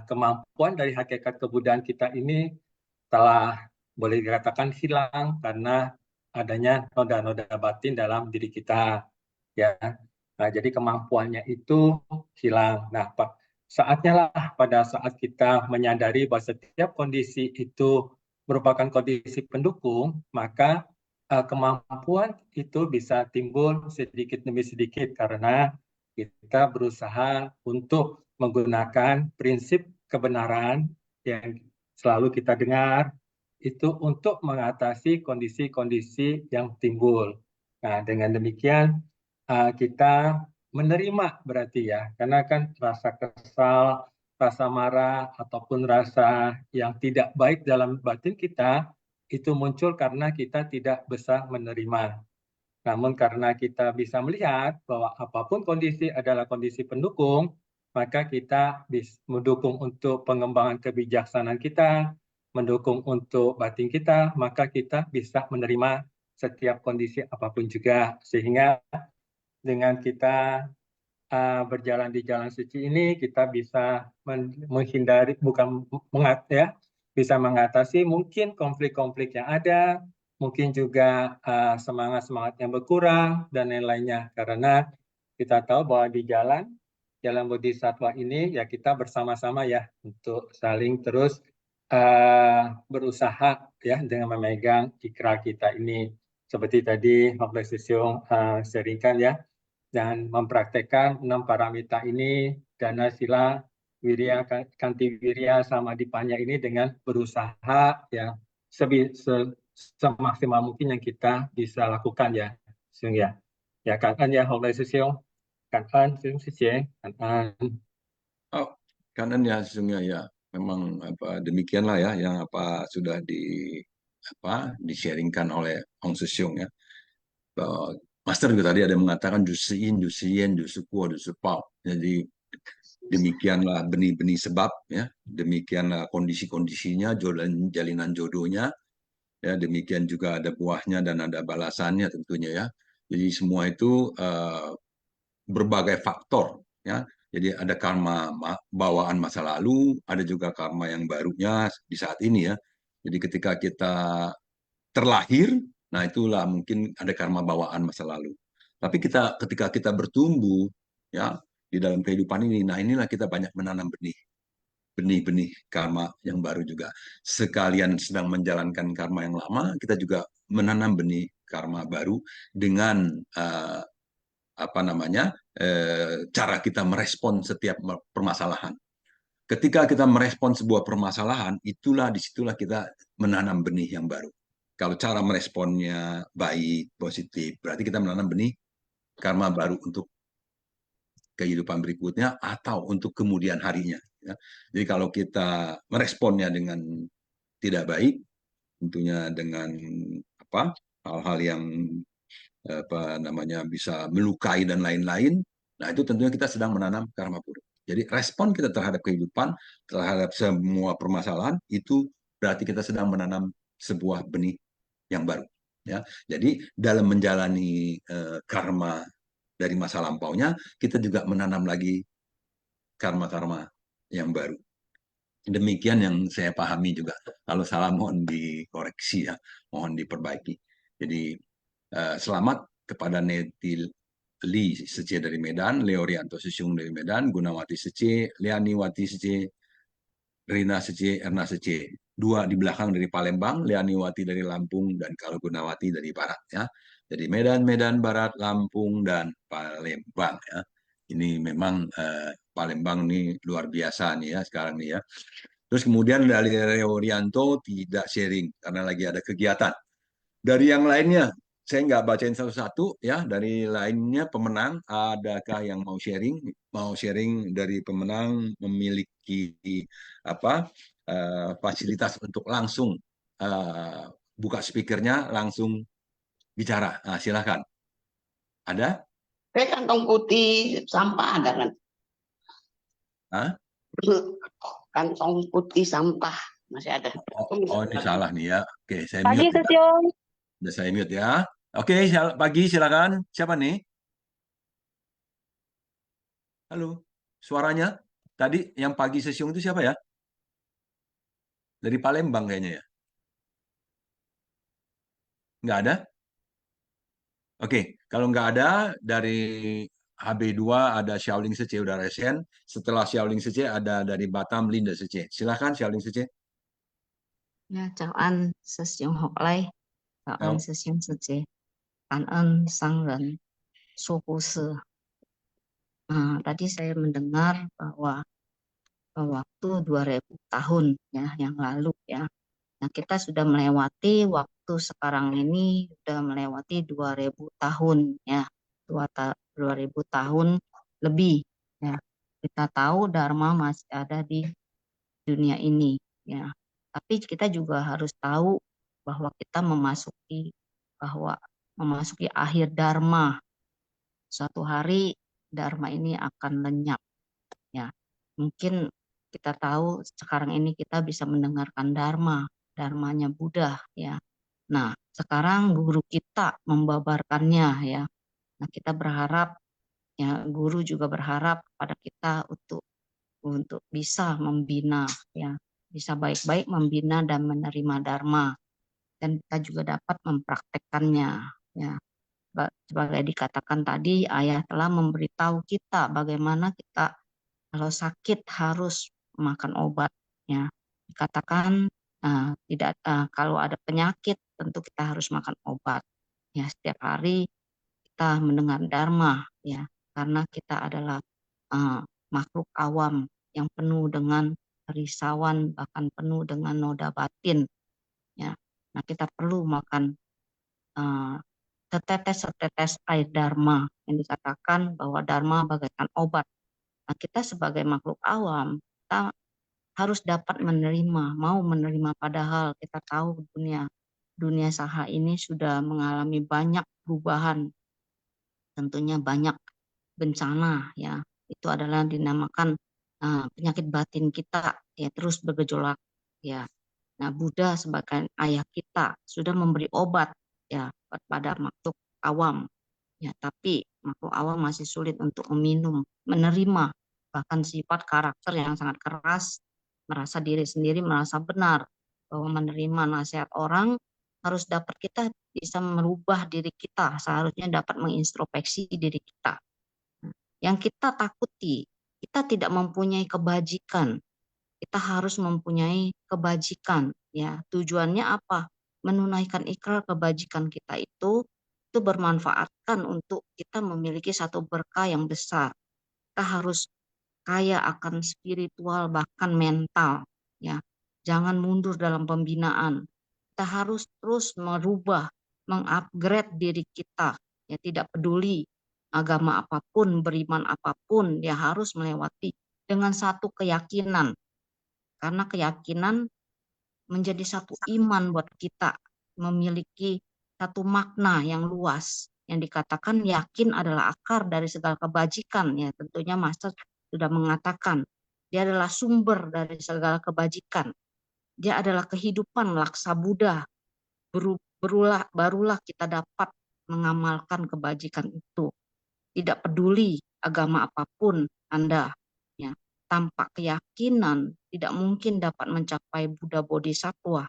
[SPEAKER 7] kemampuan dari hakikat kebudayaan kita ini telah boleh dikatakan hilang karena adanya noda-noda batin dalam diri kita. Ya, nah, jadi kemampuannya itu hilang. Nah, saatnya lah pada saat kita menyadari bahwa setiap kondisi itu merupakan kondisi pendukung, maka kemampuan itu bisa timbul sedikit demi sedikit karena kita berusaha untuk menggunakan prinsip kebenaran yang selalu kita dengar itu untuk mengatasi kondisi-kondisi yang timbul. Nah, dengan demikian kita menerima berarti ya, karena kan rasa kesal, rasa marah, ataupun rasa yang tidak baik dalam batin kita, itu muncul karena kita tidak bisa menerima. Namun karena kita bisa melihat bahwa apapun kondisi adalah kondisi pendukung, maka kita bisa mendukung untuk pengembangan kebijaksanaan kita, mendukung untuk batin kita, maka kita bisa menerima setiap kondisi apapun juga. Sehingga dengan kita berjalan di jalan suci ini, kita bisa menghindari, bukan bisa mengatasi mungkin konflik-konflik yang ada, mungkin juga semangat-semangat yang berkurang, dan lain-lainnya. Karena kita tahu bahwa di jalan bodhisatwa ini, ya kita bersama-sama ya, untuk saling terus berusaha ya, dengan memegang ikrar kita ini. Seperti tadi Wakil Sisyong sharingkan ya, dan mempraktekkan 6 paramita ini, dana, sila, wirya, kanti wirya, sama dipanya ini dengan berusaha ya semaksimal mungkin yang kita bisa lakukan ya. Sung ya. Ya, cảm ơn ya, Hồng Lê Sư Siêu. Cảm ơn Sư Sư Chế. Cảm ơn.
[SPEAKER 2] Oh, kanan ya sesungguhnya ya. Memang demikianlah ya yang sudah di-sharingkan oleh Hong Sesyong ya. Master juga tadi ada mengatakan dusiin, dusien, dusukuo, dusupau. Jadi demikianlah benih-benih sebab ya, demikianlah kondisi-kondisinya, jalinan jodohnya, ya demikian juga ada buahnya dan ada balasannya tentunya ya. Jadi semua itu berbagai faktor ya. Jadi ada karma bawaan masa lalu, ada juga karma yang barunya di saat ini ya. Jadi ketika kita terlahir, nah itulah mungkin ada karma bawaan masa lalu. Tapi ketika kita bertumbuh ya di dalam kehidupan ini, nah inilah kita banyak menanam benih-benih karma yang baru juga. Sekalian sedang menjalankan karma yang lama, kita juga menanam benih karma baru dengan cara kita merespon setiap permasalahan. Ketika kita merespon sebuah permasalahan, disitulah kita menanam benih yang baru. Kalau cara meresponnya baik, positif, berarti kita menanam benih karma baru untuk kehidupan berikutnya atau untuk kemudian harinya. Ya. Jadi kalau kita meresponnya dengan tidak baik, tentunya dengan hal-hal yang bisa melukai dan lain-lain, nah itu tentunya kita sedang menanam karma buruk. Jadi respon kita terhadap kehidupan, terhadap semua permasalahan, itu berarti kita sedang menanam sebuah benih yang baru. Ya. Jadi dalam menjalani karma dari masa lampaunya, kita juga menanam lagi karma-karma yang baru. Demikian yang saya pahami juga. Kalau salah mohon dikoreksi ya, mohon diperbaiki. Jadi selamat kepada Neti Li Sece dari Medan, Leo Rianto Sesyung dari Medan, Gunawati Sece, Leani Wati Sece, Rina Sece, Erna Sece. Dua di belakang dari Palembang, Leani Wati dari Lampung, dan kalau Gunawati dari Barat ya. Jadi Medan Barat, Lampung, dan Palembang ya. Ini memang Palembang ini luar biasa nih ya sekarang nih ya. Terus kemudian dari Leo Rianto tidak sharing karena lagi ada kegiatan. Dari yang lainnya, saya nggak bacain satu-satu ya. Dari lainnya pemenang, adakah yang mau sharing? Mau sharing dari pemenang memiliki fasilitas untuk langsung buka speakernya, langsung bicara. Nah, silakan. Ada?
[SPEAKER 8] Kantong putih sampah ada kan?
[SPEAKER 2] Hah?
[SPEAKER 8] Kantong putih sampah masih ada.
[SPEAKER 2] Oh ini salah nih ya. Oke, saya
[SPEAKER 9] Pagi,
[SPEAKER 2] mute ya.
[SPEAKER 9] Sesyong.
[SPEAKER 2] Udah saya mute ya. Oke, pagi silakan. Siapa nih? Halo, suaranya? Tadi yang pagi Sesyong itu siapa ya? Dari Palembang kayaknya ya? Nggak ada? Oke, kalau nggak ada, dari HB2 ada Xiaoling Sece udah resen. Setelah Xiaoling Sece ada dari Batam Linda Sece. Silakan Xiaoling Sece.
[SPEAKER 10] Nha, chào anh, Sư Siêu Học Lây, chào anh, Sư Siêu Sư Chị, cảm ơn sang人说故事. Tadi saya mendengar bahwa waktu 2000 tahun ya yang lalu ya. Nah, kita sudah melewati waktu sekarang ini sudah melewati 2000 tahun ya. 2000 tahun lebih ya. Kita tahu Dharma masih ada di dunia ini ya. Tapi kita juga harus tahu bahwa kita memasuki akhir dharma. Suatu hari dharma ini akan lenyap. Ya, mungkin kita tahu sekarang ini kita bisa mendengarkan dharmanya Buddha ya. Nah, sekarang guru kita membabarkannya ya. Nah, kita berharap ya, guru juga berharap pada kita untuk bisa membina ya, bisa baik-baik membina dan menerima dharma, dan kita juga dapat mempraktekkannya ya. Sebagai dikatakan tadi, ayah telah memberitahu kita bagaimana kita kalau sakit harus makan obat ya. Dikatakan kalau ada penyakit tentu kita harus makan obat ya. Setiap hari kita mendengar dharma ya, karena kita adalah makhluk awam yang penuh dengan kerisauan, bahkan penuh dengan noda batin ya. Nah, kita perlu makan setetes-setetes air dharma, yang dikatakan bahwa dharma bagaikan obat. Nah, kita sebagai makhluk awam, kita harus dapat mau menerima, padahal kita tahu dunia saha ini sudah mengalami banyak perubahan, tentunya banyak bencana ya. Itu adalah dinamakan penyakit batin kita ya, terus bergejolak ya. Nah, Buddha sebagai ayah kita sudah memberi obat ya kepada makhluk awam ya, tapi makhluk awam masih sulit untuk menerima, bahkan sifat karakter yang sangat keras, merasa diri sendiri merasa benar, bahwa menerima nasihat orang harus dapat kita bisa merubah diri kita, seharusnya dapat mengintrospeksi diri kita. Yang kita takuti, kita tidak mempunyai kebajikan. Kita harus mempunyai kebajikan ya. Tujuannya apa? Menunaikan ikrar kebajikan kita itu bermanfaatkan untuk kita memiliki satu berkah yang besar. Kita harus kaya akan spiritual bahkan mental ya. Jangan mundur dalam pembinaan. Kita harus terus merubah, mengupgrade diri kita ya, tidak peduli agama apapun, beriman apapun, dia harus melewati dengan satu keyakinan. Karena keyakinan menjadi satu iman buat kita, memiliki satu makna yang luas. Yang dikatakan yakin adalah akar dari segala kebajikan. Ya, tentunya Master sudah mengatakan, dia adalah sumber dari segala kebajikan. Dia adalah kehidupan laksa Buddha. Barulah kita dapat mengamalkan kebajikan itu. Tidak peduli agama apapun Anda, ya, tanpa keyakinan tidak mungkin dapat mencapai Buddha Bodhisattva.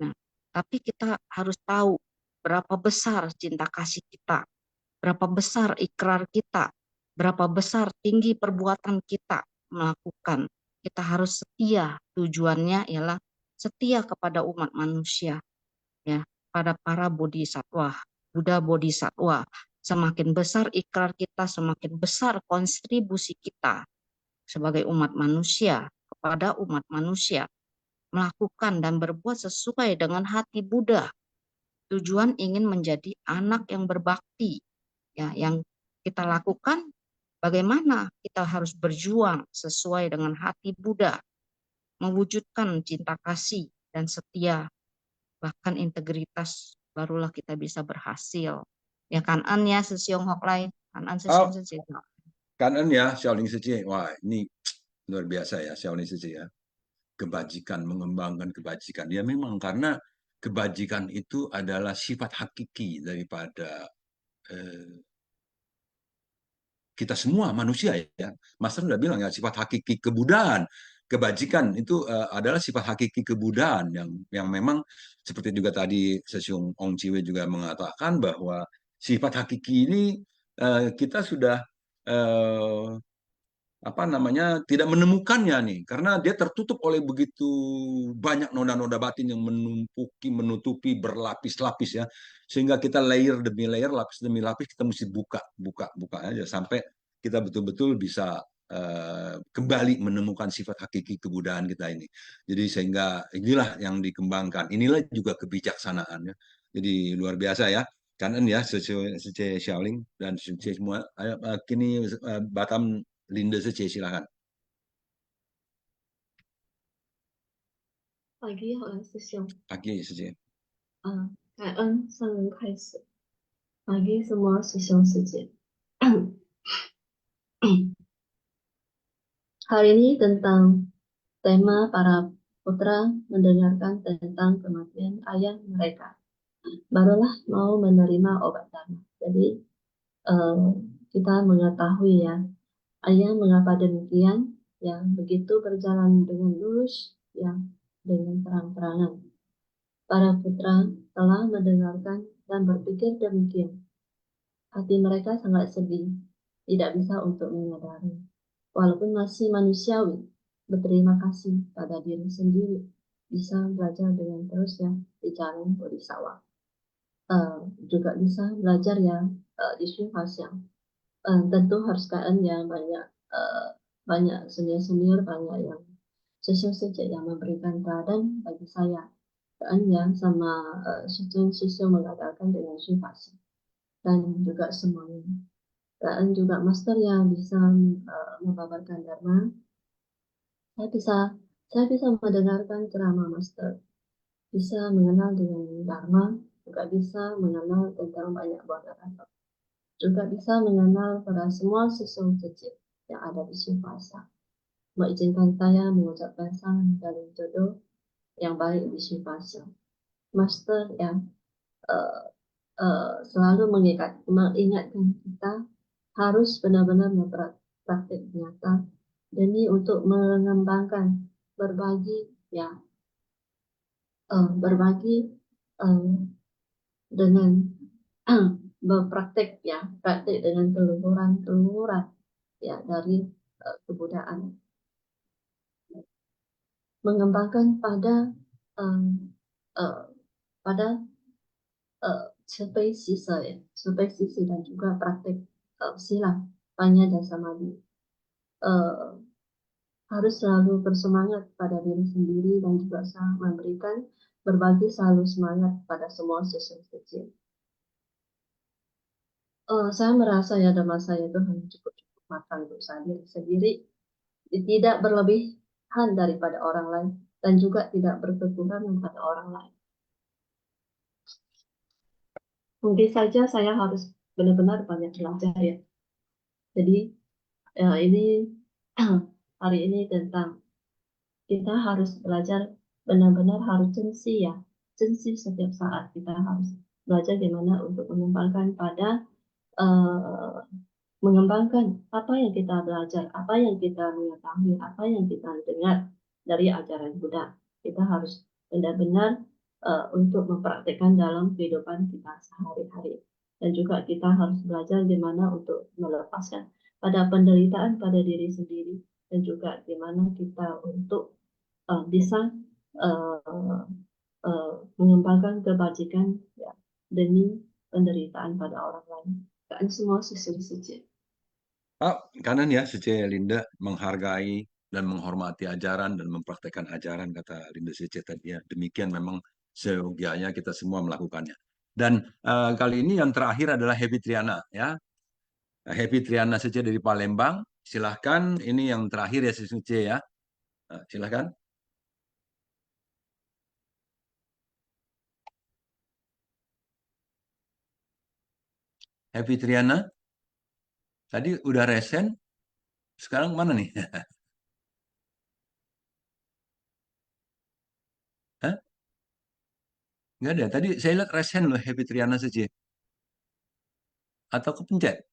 [SPEAKER 10] Nah, tapi kita harus tahu berapa besar cinta kasih kita, berapa besar ikrar kita, berapa besar tinggi perbuatan kita melakukan. Kita harus setia, tujuannya ialah setia kepada umat manusia, ya, pada para bodhisattva, Buddha Bodhisattva. Semakin besar ikrar kita, semakin besar kontribusi kita sebagai umat manusia kepada umat manusia, melakukan dan berbuat sesuai dengan hati Buddha. Tujuan ingin menjadi anak yang berbakti. Ya, yang kita lakukan bagaimana kita harus berjuang sesuai dengan hati Buddha, mewujudkan cinta kasih dan setia, bahkan integritas, barulah kita bisa berhasil. Ya kan an ya Sesiong Hoklai, kan an Sesiong Sesiong.
[SPEAKER 2] Kanan ya, Shaolin Seci. Wah, ini luar biasa ya, Shaolin Seci ya. Kebajikan, mengembangkan kebajikan. Ya memang karena kebajikan itu adalah sifat hakiki daripada kita semua manusia ya. Master udah bilang ya, sifat hakiki kebudayaan. Kebajikan itu adalah sifat hakiki kebudayaan yang memang seperti juga tadi Sesiong Ong Ciwe juga mengatakan bahwa sifat hakiki ini kita sudah tidak menemukannya nih, karena dia tertutup oleh begitu banyak noda-noda batin yang menutupi berlapis-lapis ya, sehingga kita layer demi layer, lapis demi lapis kita mesti buka aja sampai kita betul-betul bisa kembali menemukan sifat hakiki kebudayaan kita ini. Jadi sehingga inilah yang dikembangkan, inilah juga kebijaksanaan ya. Jadi luar biasa ya. Kanan ya, Sece Shaolin dan Sece semua. Kini Batam Linda Sece, silakan.
[SPEAKER 9] Pagi ya, Sesiong.
[SPEAKER 2] Pagi Sece.
[SPEAKER 9] 感恩上人开始bagi semua siswa sejen. Hari ini tentang tema para putra mendengarkan tentang kematian ayah mereka. Barulah mau menerima obat dharma. Jadi kita mengetahui ya, ayah mengapa demikian, yang begitu berjalan dengan lurus, yang dengan terang-terangan. Para putra telah mendengarkan dan berpikir demikian. Hati mereka sangat sedih, tidak bisa untuk menyadari. Walaupun masih manusiawi, berterima kasih pada diri sendiri, bisa belajar dengan terus ya di jalan bodhisattva. Juga bisa belajar ya di Shinfaxiang. Tentu harus KN ya banyak senior-senior, banyak yang siswa-siswa yang memberikan teladan bagi saya. KN ya sama siswa mengatakan dengan Shinfaxiang dan juga semuanya. KN juga master yang bisa membabarkan Dharma. Saya bisa mendengarkan ceramah master, bisa mengenal dengan Dharma, juga bisa mengenal tentang banyak buah dharma. Juga bisa mengenal pada semua siswa kecil yang ada di Shinfasa. Mengizinkan saya mengucapkan salam dari jodoh yang baik di Shinfasa. Master yang selalu mengingatkan kita harus benar-benar mempraktik nyata demi untuk mengembangkan berbagi ya dengan berpraktek ya, praktek dengan keluhuran ya dari kebudayaan, mengembangkan pada spesies dan juga praktek sila panya dan samadhi. Harus selalu bersemangat pada diri sendiri dan juga memberikan berbagi selalu semangat pada semua siswa kecil. Saya merasa ya dhamma saya itu hanya cukup makan untuk saya sendiri, tidak berlebihan daripada orang lain dan juga tidak berkekurangan pada orang lain. Mungkin saja saya harus benar-benar banyak belajar ya. Jadi ini hari ini tentang kita harus belajar benar-benar harus珍惜 ya,珍惜 setiap saat. Kita harus belajar gimana untuk mengembangkan pada mengembangkan apa yang kita belajar, apa yang kita mengetahui, apa yang kita dengar dari ajaran Buddha. Kita harus benar-benar untuk mempraktikkan dalam kehidupan kita sehari-hari. Dan juga kita harus belajar gimana untuk melepaskan pada penderitaan pada diri sendiri dan juga gimana kita untuk bisa mengembangkan kebajikan ya, demi penderitaan pada orang lain. Kan semua sisi-sisi.
[SPEAKER 2] Kanan ya, Sece Linda menghargai dan menghormati ajaran dan mempraktekkan ajaran, kata Linda Sece tadi ya. Demikian memang seyogianya kita semua melakukannya. Dan kali ini yang terakhir adalah Happy Triana ya. Happy Triana Sece dari Palembang. Silahkan, ini yang terakhir ya Sece ya. Silahkan. Happy Triana. Tadi udah resen, sekarang mana nih? Hah? Nggak ada. Tadi saya lihat resen loh Happy Triana saja. Atau kepencet?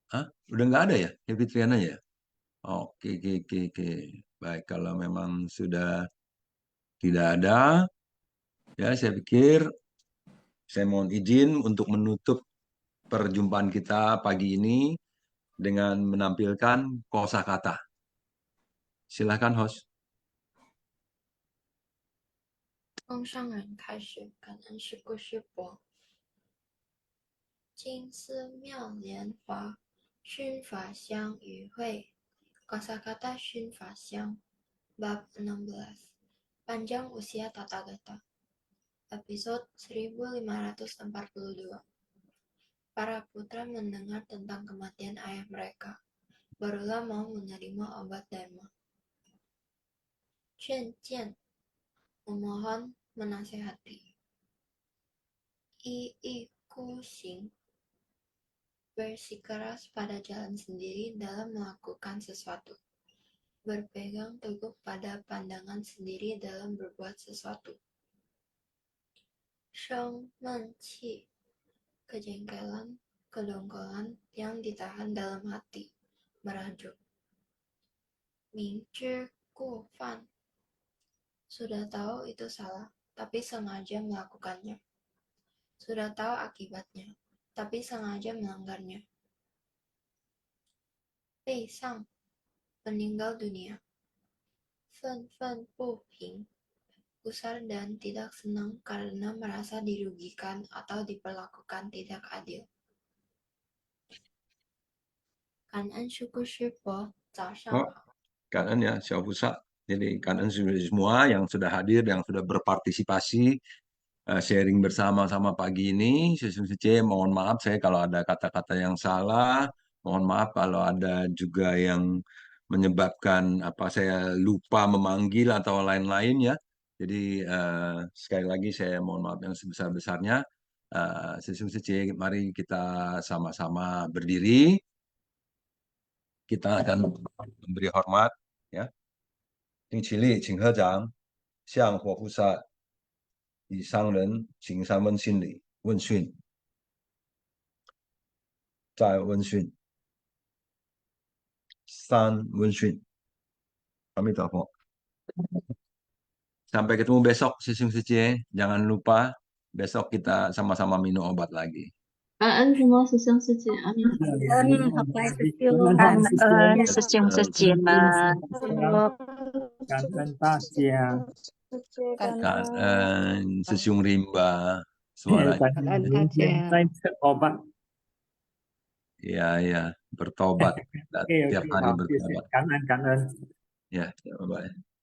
[SPEAKER 2] Hah? Udah nggak ada ya Happy Triana ya? Oke, oke, oke, oke. Baik, kalau memang sudah tidak ada, ya saya pikir saya mohon izin untuk menutup perjumpaan kita pagi ini dengan menampilkan kosakata. Silakan host.
[SPEAKER 11] 供上人开始，感恩师父师伯。金丝妙莲华，熏法香与会。Kosakata熏法香 Bab 16 Panjang usia Tathagata Episode 1542 Para putra mendengar tentang kematian ayah mereka, barulah mau menerima obat dharma. 劝谏 memohon, menasehati. Ikusin bersikeras pada jalan sendiri dalam melakukan sesuatu. Berpegang teguh pada pandangan sendiri dalam berbuat sesuatu. Sheng menqi, kejengkelan, kedongkolan yang ditahan dalam hati, merajuk. Ming zhi guo fan, sudah tahu itu salah, tapi sengaja melakukannya. Sudah tahu akibatnya, tapi sengaja melanggarnya. Bei sang, meninggal dunia. Fen fen bu ping, gusar dan tidak senang karena merasa dirugikan atau diperlakukan tidak adil. Kanan syukur syukur,
[SPEAKER 2] Oh, kanan ya, Syaufusa. Jadi kanan semua yang sudah hadir, yang sudah berpartisipasi, sharing bersama-sama pagi ini. Sesung Sece, mohon maaf saya kalau ada kata-kata yang salah. Mohon maaf kalau ada juga yang menyebabkan saya lupa memanggil atau lain-lain ya. Jadi sekali lagi saya mohon maaf yang sebesar-besarnya. Sesung Sece, mari kita sama-sama berdiri. Kita akan memberi hormat ya. 丁起立，请合掌，向活菩萨以商人行三问心理问讯，再问讯，三问讯。阿弥陀佛。Sampai ketemu besok, Sesung Sece. Jangan lupa besok kita sama-sama minum obat lagi.
[SPEAKER 9] 感恩什么？师兄师姐，阿弥陀佛。
[SPEAKER 5] 好乖的就
[SPEAKER 10] 感恩师兄师姐们，
[SPEAKER 7] 感恩大家，
[SPEAKER 2] 感恩师兄 Rimba,
[SPEAKER 7] 感恩明天再吃obat.
[SPEAKER 2] Ya, bertobat. Tiap hari
[SPEAKER 7] 好，谢谢，
[SPEAKER 2] bertobat.
[SPEAKER 7] 感恩。
[SPEAKER 2] Ya, bye-bye.